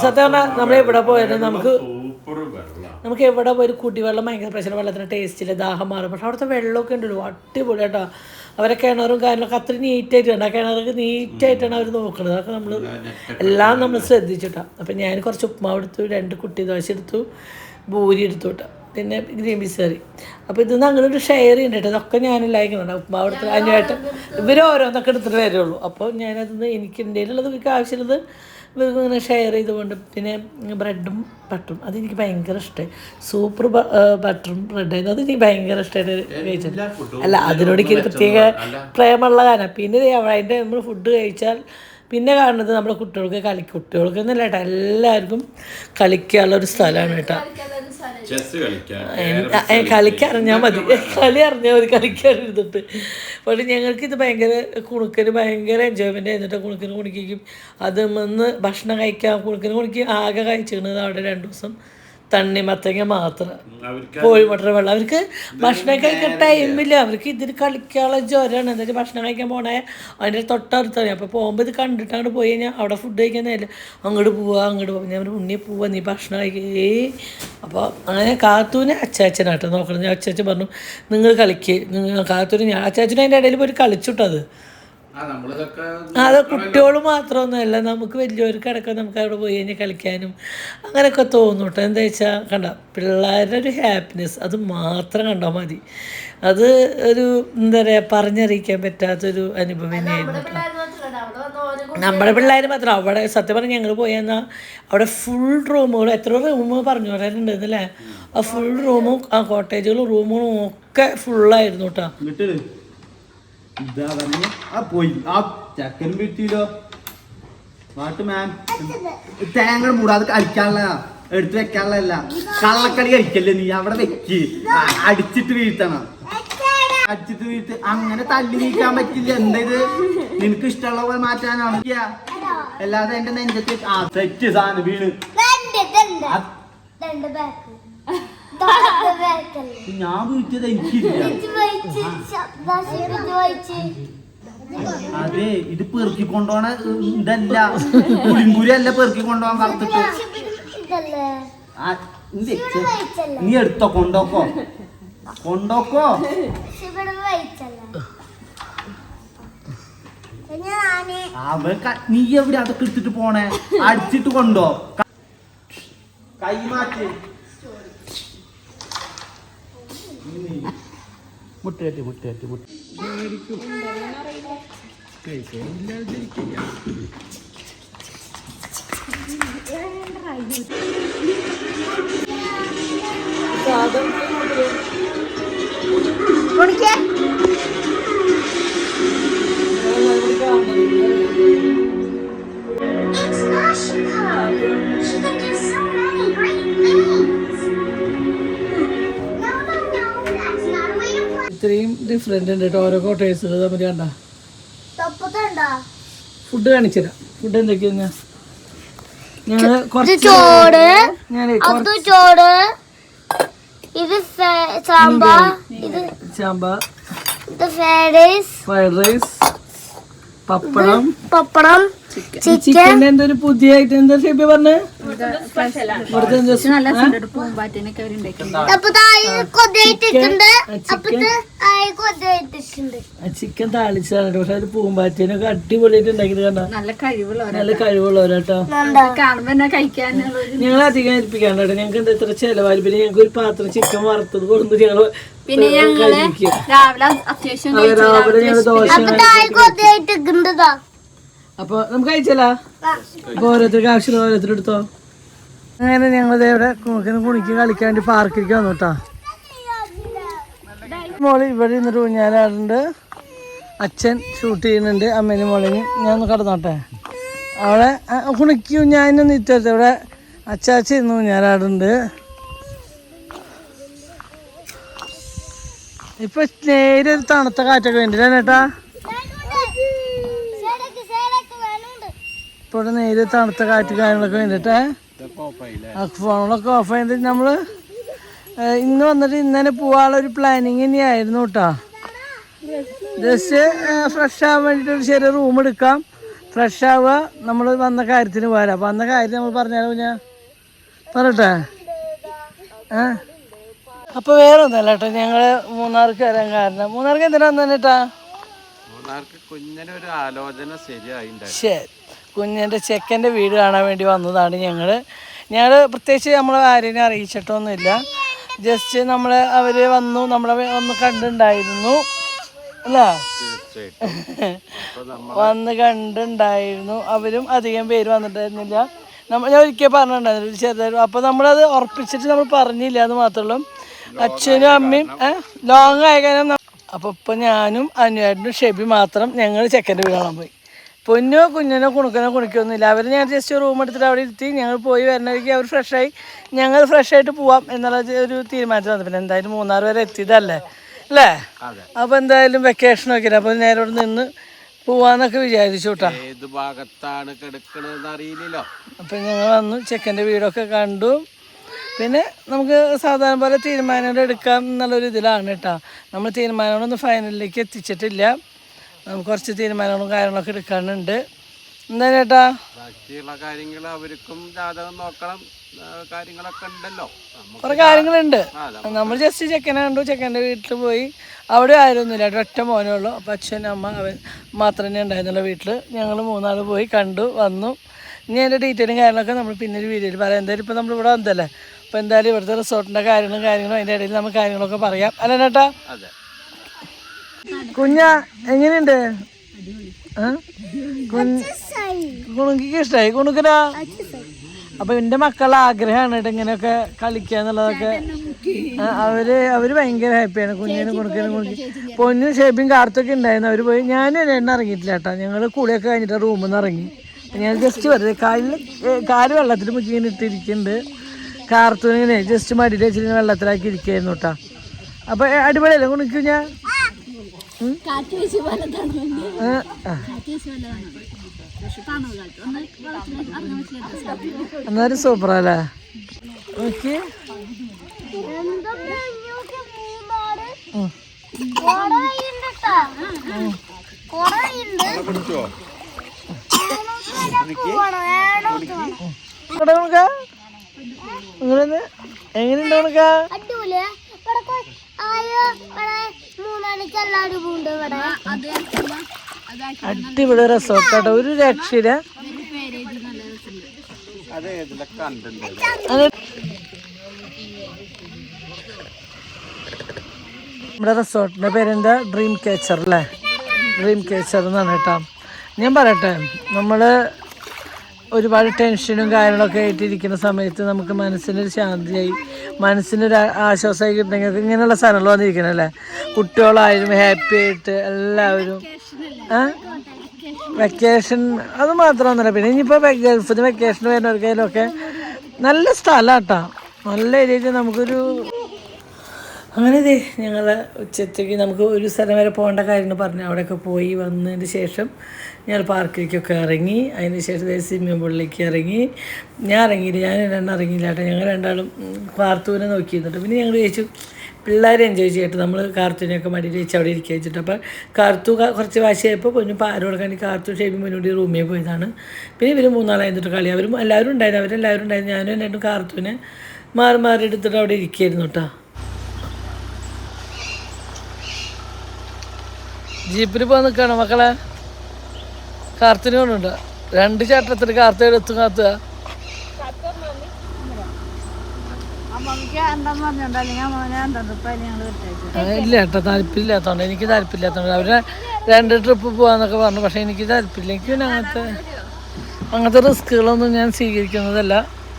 സത്യം പറഞ്ഞാൽ നമ്മളെവിടെ പോയാലും നമുക്ക് എവിടെ പോയി കുടിവെള്ളം ഭയങ്കര പ്രശ്നം, വെള്ളത്തിന് ടേസ്റ്റില്ല, ദാഹം മാറും. പക്ഷെ അവിടുത്തെ വെള്ളമൊക്കെ ഉണ്ടല്ലോ അടിപൊളി കേട്ടോ. അവരെ കിണറും കാര്യങ്ങളൊക്കെ അത്രയും നീറ്റായിട്ട് ഉണ്ട്. ആ കിണറൊക്കെ നീറ്റായിട്ടാണ് അവർ നോക്കുന്നത്. അതൊക്കെ നമ്മൾ എല്ലാം നമ്മൾ ശ്രദ്ധിച്ചിട്ടാണ്. അപ്പം ഞാൻ കുറച്ച് ഉപ്മാവ് എടുത്തു, 2 കുട്ടി ദോശ എടുത്തു, ഭൂരി എടുത്തു കേട്ടോ, പിന്നെ ഗ്രീൻ പീസ് കറി. അപ്പോൾ ഇത് ഞങ്ങളൊരു ഷെയർ ചെയ്യുന്നുണ്ട് കേട്ടോ. അതൊക്കെ ഞാനെല്ലാം അയക്കുന്നുണ്ട്. ഉപ്മാവ് എടുത്ത് അതിനായിട്ട് ഇവർ ഓരോന്നൊക്കെ എടുത്തിട്ട് വരുള്ളൂ. അപ്പോൾ ഞാനതിന്ന് എനിക്ക് എന്തെങ്കിലുള്ളത് ഇവർക്ക് ആവശ്യമുള്ളത് ഇവർക്ക് ഇങ്ങനെ ഷെയർ ചെയ്തുകൊണ്ട്. പിന്നെ ബ്രെഡും ബട്ടറും അതെനിക്ക് ഭയങ്കര ഇഷ്ടമായി. സൂപ്പർ ബട്ടറും ബ്രെഡായിരുന്നു. അത് എനിക്ക് ഭയങ്കര ഇഷ്ടമായിട്ട് കഴിച്ചത്. അല്ല അതിനോട് എനിക്ക് പ്രത്യേക പ്രേമമുള്ള കാരണം. പിന്നെ അതിൻ്റെ നമ്മൾ ഫുഡ് കഴിച്ചാൽ പിന്നെ കാണുന്നത് നമ്മുടെ കുട്ടികൾക്ക് എന്നല്ല കേട്ടോ, എല്ലാവർക്കും കളിക്കാനുള്ള ഒരു സ്ഥലമാണ് കേട്ടോ. കളിക്കറിഞ്ഞാൽ മതി, കളി അറിഞ്ഞാൽ മതി, കളിക്കാനിരുന്നിട്ട്. പക്ഷേ ഞങ്ങൾക്കിത് ഭയങ്കര കുണുക്കന് ഭയങ്കര എൻജോയ്മെൻ്റ് ആയിരുന്നിട്ട്. കുണുക്കന് കുണിക്കും അത് വന്ന് ഭക്ഷണം കഴിക്കാം. കുണുക്കന് കുണിക്കും ആകെ കഴിച്ചിരുന്നത് അവിടെ 2 ദിവസം തണ്ണിമത്തങ്ങ മാത്രം, കോഴിമുട്ട വെള്ളം. അവർക്ക് ഭക്ഷണം കഴിക്കാൻ ടൈമില്ല. അവർക്ക് ഇതിന് കളിക്കാനുള്ള ജ്വരമാണ്. എന്താ വെച്ചാൽ ഭക്ഷണം കഴിക്കാൻ പോണേ അതിൻ്റെ തൊട്ടടുത്താണ്. അപ്പോൾ പോകുമ്പോൾ ഇത് കണ്ടിട്ട് അങ്ങോട്ട് പോയി കഴിഞ്ഞാൽ അവിടെ ഫുഡ് കഴിക്കാനല്ല, അങ്ങോട്ട് പോവാം. ഞാൻ ഉണ്ണി പോവാ, നീ ഭക്ഷണം കഴിക്കേ. അപ്പോൾ അങ്ങനെ കാത്തൂന് അച്ചാച്ചനാട്ടോ നോക്കണം. ഞാൻ അച്ചാച്ചൻ പറഞ്ഞു നിങ്ങൾ കളിക്ക്, കാത്തൂന് ഞാൻ അച്ചാച്ചനും അതിൻ്റെ ഇടയിൽ പോയി കളിച്ചുട്ടത്. അത് കുട്ടികൾ മാത്രമൊന്നുമല്ല, നമുക്ക് വലിയവർക്കടക്കം നമുക്ക് അവിടെ പോയി കഴിഞ്ഞാൽ കളിക്കാനും അങ്ങനെയൊക്കെ തോന്നും കേട്ടോ. എന്താ വെച്ചാൽ കണ്ട പിള്ളേരുടെ ഒരു ഹാപ്പിനെസ് അത് മാത്രം കണ്ടാൽ മതി. അത് ഒരു എന്താ പറയുക പറഞ്ഞറിയിക്കാൻ പറ്റാത്തൊരു അനുഭവം തന്നെയായിരുന്നു കേട്ടോ. നമ്മുടെ പിള്ളേർ മാത്രം അവിടെ സത്യം പറഞ്ഞാൽ ഞങ്ങൾ പോയെന്നാൽ അവിടെ ഫുൾ റൂമുകൾ എത്ര റൂമ് പറഞ്ഞു പറയാനുണ്ടെന്നല്ലേ. ആ ഫുൾ റൂമും ആ കോട്ടേജുകളും റൂമുകളും ഒക്കെ ഫുള്ളായിരുന്നു കേട്ടോ. പോയി ആ ചക്കനും കിട്ടിയില്ലോ മാൻ. തേങ്ങ മൂടാതെ കളിക്കാനുള്ള എടുത്ത് വെക്കാനുള്ളതല്ല, കള്ളക്കളി കളിക്കല്ലേ നീ. അവിടെ വെക്ക്, അടിച്ചിട്ട് വീഴ്ത്തണം. അങ്ങനെ തല്ലി നീക്കാൻ പറ്റില്ല. എന്തായത് നിനക്ക് ഇഷ്ടമുള്ള പോലെ മാറ്റാനാണ്. അല്ലാതെ എന്റെ നെഞ്ചത്ത് തെറ്റ് സാധനം വീണ് ഞാൻ വീഴ്ത്തിയത് എനിക്കില്ല. അതെ ഇത് പെറുക്കി കൊണ്ടുപോണ ഇതല്ല, പുളിങ്കുരി അല്ല പെറുക്കി കൊണ്ടുപോകാൻ കറുത്തിട്ട്. നീ എടുത്തോ, കൊണ്ടോക്കോ. നീ എവിടെ അതൊക്കെ എടുത്തിട്ട് പോണേ? അടിച്ചിട്ട് കൊണ്ടോ, കൈ മാറ്റി. മുട്ടേറ്റി ഡിഫറെൻ്റ് ഉണ്ട് കേട്ടോ ഓരോ കോട്ടേഴ്സിൽ തമ്മിൽ കണ്ട. ഫുഡ് കാണിച്ചു തരാം. ഫുഡ് എന്തൊക്കെയാ ഞങ്ങൾ കുറച്ച് ചോറ്, ഇത് സാമ്പാർ, ഇത് ഫ്രൈഡ് റൈസ്, പപ്പടം, ചിക്കൻ. എന്തൊരു പുതിയ ഐറ്റം എന്താ ഷേപ്പി പറഞ്ഞേ? ചിക്കൻ താളിച്ചാണ് പക്ഷെ അത് പൂമ്പാറ്റേനൊക്കെ അടിപൊളിയായിട്ട് ഉണ്ടാക്കിയത് കണ്ട. നല്ല കഴിവുള്ളവരാട്ടോ. ഞങ്ങൾ അധികം ഏൽപ്പിക്കാണ്ട് കേട്ടോ. ഞങ്ങൾക്ക് എന്താ ഇത്ര ചെലവായി. പിന്നെ ഞങ്ങൾക്ക് ഒരു പാത്രം ചിക്കൻ വറുത്തത് കൊടുത്ത് ഞങ്ങള് പിന്നെ രാവിലെ ഞങ്ങള് ദോശ. അപ്പൊ നമുക്ക് കഴിച്ചല്ലോ. അപ്പൊ ഓരോരുത്തർക്ക് ആവശ്യമുള്ള ഓരോരുത്തരെടുത്തോ. അങ്ങനെ ഞങ്ങൾ ഇവിടെ കുണിക്ക് കളിക്കാൻ വേണ്ടി പാർക്കിലേക്ക് വന്നു കേട്ടോ. മോള് ഇവിടെ നിന്നിട്ട് ഊഞ്ഞാലാടുണ്ട്. അച്ഛൻ ഷൂട്ട് ചെയ്യുന്നുണ്ട്. അമ്മേനും മോളിനും ഞാൻ ഒന്ന് കടന്നോട്ടെ. അവിടെ കുണിക്ക് ഊഞ്ഞാലിനൊന്നും ഇത്തരത്തിൽ ഇവിടെ അച്ചാച്ച ഇന്ന് ഊഞ്ഞാലാടുണ്ട്. ഇപ്പൊ നേരെ ഒരു തണുത്ത കാറ്റൊക്കെ വേണ്ടില്ല ചേട്ടാ. ഇപ്പൊ ഇവിടെ നേരെ തണുത്ത കാറ്റ് കാര്യങ്ങളൊക്കെ വേണ്ടിട്ടേ. ഫോണുകളൊക്കെ ഓഫ് ചെയ്തിട്ട് നമ്മള് ഇന്ന് വന്നിട്ട് ഇന്ന് തന്നെ പോവാനുള്ള ഒരു പ്ലാനിങ് തന്നെയായിരുന്നു കേട്ടോ. ജസ്റ്റ് ഫ്രഷ് ആവാൻ വേണ്ടിയിട്ട് ഒരു ചെറിയ റൂം എടുക്കാം, ഫ്രഷ് ആവുക, നമ്മൾ വന്ന കാര്യത്തിന് പോരാ. അപ്പം വന്ന കാര്യം നമ്മൾ പറഞ്ഞാലോ ഞാൻ പറയട്ടെ. അപ്പോൾ വേറെ ഒന്നല്ല കേട്ടോ, ഞങ്ങൾ മൂന്നാർക്ക് വരാൻ കാരണം. മൂന്നാർക്ക് എന്തിനാ വന്നേട്ടാ? കുഞ്ഞിനൊരു ആലോചന ശരിയായിട്ടുണ്ട്. ശരി, കുഞ്ഞിൻ്റെ ചെക്കൻ്റെ വീട് കാണാൻ വേണ്ടി വന്നതാണ് ഞങ്ങൾ. പ്രത്യേകിച്ച് നമ്മൾ ആരെയും അറിയിച്ചിട്ടൊന്നുമില്ല. ജസ്റ്റ് നമ്മൾ അവർ വന്നു, നമ്മളെ ഒന്ന് കണ്ടുണ്ടായിരുന്നു അല്ല, വന്ന് കണ്ടുണ്ടായിരുന്നു. അവരും അധികം പേര് വന്നിട്ടായിരുന്നില്ല. ഞാൻ ഒരിക്കൽ പറഞ്ഞിട്ടുണ്ടായിരുന്നു ഒരു ചെറുതായിരുന്നു. അപ്പോൾ നമ്മളത് ഉറപ്പിച്ചിട്ട് നമ്മൾ പറഞ്ഞില്ല എന്ന് മാത്രമേ. അച്ഛനും അമ്മയും ലോങ് ആയ കാരണം. അപ്പോൾ ഇപ്പം ഞാനും അനുയായിട്ടും ഷെബി മാത്രം ഞങ്ങൾ ചെക്കൻ്റെ വീട് കാണാൻ പോയി. പൊന്നോ കുഞ്ഞനോ കുണിക്കൊന്നുമില്ല. അവർ ഞാൻ ജസ്റ്റ് റൂം എടുത്തിട്ട് അവിടെ ഇരുത്തി. ഞങ്ങൾ പോയി വരണവർക്ക് അവർ ഫ്രഷായി, ഞങ്ങൾ ഫ്രഷായിട്ട് പോവാം എന്നുള്ള ഒരു തീരുമാനത്തിൽ വന്നു. പിന്നെ എന്തായാലും മൂന്നാർ വരെ എത്തിയതല്ലേ അല്ലേ. അപ്പോൾ എന്തായാലും വെക്കേഷനൊക്കെ ഇല്ല. അപ്പോൾ നേരെ ഇവിടെ നിന്ന് പോവാന്നൊക്കെ വിചാരിച്ചു കേട്ടോ. ഏത് ഭാഗത്താണ് കിടക്കണെന്ന് അറിയില്ലല്ലോ. അപ്പം ഞങ്ങൾ വന്നു, ചെക്കൻ്റെ വീടൊക്കെ കണ്ടു. പിന്നെ നമുക്ക് സാധാരണ പോലെ തീരുമാനങ്ങൾ എടുക്കാം എന്നുള്ളൊരു ഇതിലാണ് കേട്ടോ. നമ്മൾ തീരുമാനങ്ങളൊന്നും ഫൈനലിലേക്ക് എത്തിച്ചിട്ടില്ല. നമുക്ക് കുറച്ച് തീരുമാനങ്ങളും കാര്യങ്ങളൊക്കെ എടുക്കാനുണ്ട്. എന്താ ചേട്ടാ? ബാക്കിയുള്ള കാര്യങ്ങൾ അവർക്കും ജാതകം നോക്കണം, കാര്യങ്ങളൊക്കെ ഉണ്ടല്ലോ. കുറേ കാര്യങ്ങളുണ്ട്. നമ്മൾ ജസ്റ്റ് ചെക്കനെ കണ്ടു, ചെക്കൻ്റെ വീട്ടിൽ പോയി. അവിടെ ആരൊന്നുമില്ല, ഒറ്റ മോനേ ഉള്ളൂ. അപ്പം അച്ഛൻ അമ്മ അവൻ മാത്രമേ ഉണ്ടായിരുന്നുള്ളൂ വീട്ടിൽ. ഞങ്ങൾ മൂന്നാൾ പോയി കണ്ടു വന്നു. ഇനി അതിൻ്റെ ഡീറ്റെയിലും കാര്യങ്ങളൊക്കെ നമ്മൾ പിന്നെ ഒരു വീഡിയോയിൽ പറയാം. എന്തായാലും ഇപ്പോൾ നമ്മളിവിടെ വന്നതല്ലേ, അപ്പോൾ എന്തായാലും ഇവിടുത്തെ റിസോർട്ടിൻ്റെ കാര്യങ്ങളും അതിൻ്റെ ഇടയിൽ നമുക്ക് കാര്യങ്ങളൊക്കെ പറയാം അല്ലേ ചേട്ടാ? കുഞ്ഞ എങ്ങനെയുണ്ട്? കുണുക്കിക്ക് ഇഷ്ടമായി? കുണുക്കനാ? അപ്പൊ എന്റെ മക്കളുടെ ആഗ്രഹമാണ് കേട്ടോ ഇങ്ങനെയൊക്കെ കളിക്കുക എന്നുള്ളതൊക്കെ. അവര് ഭയങ്കര ഹാപ്പിയാണ്. കുഞ്ഞിനും കുണുക്കനും പൊന്നും ഷേപ്പിയും കാർത്തൊക്കെ ഉണ്ടായിരുന്നു. അവര് പോയി. ഞാനും എണ്ണ ഇറങ്ങിയിട്ടില്ല കേട്ടോ. ഞങ്ങൾ കുളിയൊക്കെ കഴിഞ്ഞിട്ട് റൂമിൽ നിന്ന് ഇറങ്ങി. ഞാൻ ജസ്റ്റ് വെറുതെ കാല് വെള്ളത്തിൽ മുക്കിങ്ങനെ ഇട്ടിരിക്കുന്നുണ്ട്. കാർത്തൂനിങ്ങനെ ജസ്റ്റ് മടിയിൽ വെച്ചിട്ട് വെള്ളത്തിലാക്കി ഇരിക്കുകയായിരുന്നു കേട്ടോ. അപ്പൊ അടിപൊളിയല്ലേ കുണിക്കു? ഞാൻ എന്നാലും സൂപ്പറല്ലേ? ഓക്കെ, എങ്ങനെയുണ്ട് ഉണക്ക? അടിപൊളി റിസോർട്ടാട്ടോ, ഒരു രക്ഷയില്ല. നമ്മുടെ റിസോർട്ടിൻ്റെ പേരെന്താ? ഡ്രീം കേച്ചർ അല്ലേ? ഡ്രീം കേച്ചർ എന്നാണ് കേട്ടോ. ഞാൻ പറയട്ടെ, നമ്മൾ ഒരുപാട് ടെൻഷനും കാര്യങ്ങളൊക്കെ ആയിട്ടിരിക്കുന്ന സമയത്ത് നമുക്ക് മനസ്സിനൊരു ശാന്തിയായി, മനസ്സിനൊരു ആശ്വാസമായി കിട്ടണമെങ്കിൽ ഇങ്ങനെയുള്ള സ്ഥലങ്ങൾ വന്നിരിക്കണല്ലേ. കുട്ടികളായാലും ഹാപ്പി ആയിട്ട് എല്ലാവരും. വെക്കേഷൻ അത് മാത്രമൊന്നുമില്ല, പിന്നെ ഇനിയിപ്പോൾ ഗൾഫിൽ വെക്കേഷൻ വരുന്നവർക്കായാലൊക്കെ നല്ല സ്ഥലം കേട്ടോ. നല്ല ഏരിയയിൽ നമുക്കൊരു അങ്ങനെ ഇതേ ഞങ്ങൾ ഉച്ചത്തേക്ക് നമുക്ക് ഒരു സ്ഥലം വരെ പോകേണ്ട കാര്യമെന്ന് പറഞ്ഞു അവിടെയൊക്കെ പോയി വന്നതിന് ശേഷം ഞങ്ങൾ പാർക്കിലേക്കൊക്കെ ഇറങ്ങി. അതിന് ശേഷം സ്വിമ്മിംഗ് പൂളിലേക്ക് ഇറങ്ങി. ഞാൻ ഇറങ്ങിയില്ല, ഞാൻ രണ്ടെണ്ണം ഇറങ്ങിയില്ല കേട്ടോ. ഞങ്ങൾ രണ്ടാളും കാർത്തൂനെ നോക്കിയിരുന്നിട്ട് പിന്നെ ഞങ്ങൾ ചോദിച്ചു പിള്ളേരെ എൻജോയ് ചെയ്തിട്ട് നമ്മൾ കാർത്തൂനെയൊക്കെ മടിയിൽ വെച്ച് അവിടെ ഇരിക്കുക വെച്ചിട്ട്. അപ്പോൾ കാർത്തു കുറച്ച് വാശിയായപ്പോൾ പൊന്നു പാല് കൊടുക്കാൻ കാർത്തു ഷേബി മുന്നോട്ട് റൂമിൽ പോയതാണ്. പിന്നെ ഇവർ മൂന്നാളായിരുന്നിട്ട് കളി എല്ലാവരും ഉണ്ടായിരുന്നു, അവരെല്ലാവരും ഉണ്ടായിരുന്നു. ഞാനും എന്നായിട്ടും കാർത്തൂനെ മാറി മാറി എടുത്തിട്ട് അവിടെ ഇരിക്കുകയായിരുന്നു കേട്ടോ. ജീപ്പിൽ പോകാൻ നിൽക്കുകയാണോ മക്കളെ? കാർത്തിന് കൊണ്ടുണ്ട് 2 ചേട്ടത്തിൽ കാർത്ത എടുത്തു കാത്തുക. ഇല്ല കേട്ടോ, താല്പര്യമില്ലാത്തതുകൊണ്ട് എനിക്ക് താല്പര്യമില്ലാത്തതുകൊണ്ട് അവരെ 2 ട്രിപ്പ് പോകാന്നൊക്കെ പറഞ്ഞു. പക്ഷേ എനിക്ക് താല്പര്യമില്ല. എനിക്ക് പിന്നെ അങ്ങനത്തെ റിസ്കുകളൊന്നും ഞാൻ സ്വീകരിക്കുന്നതല്ല.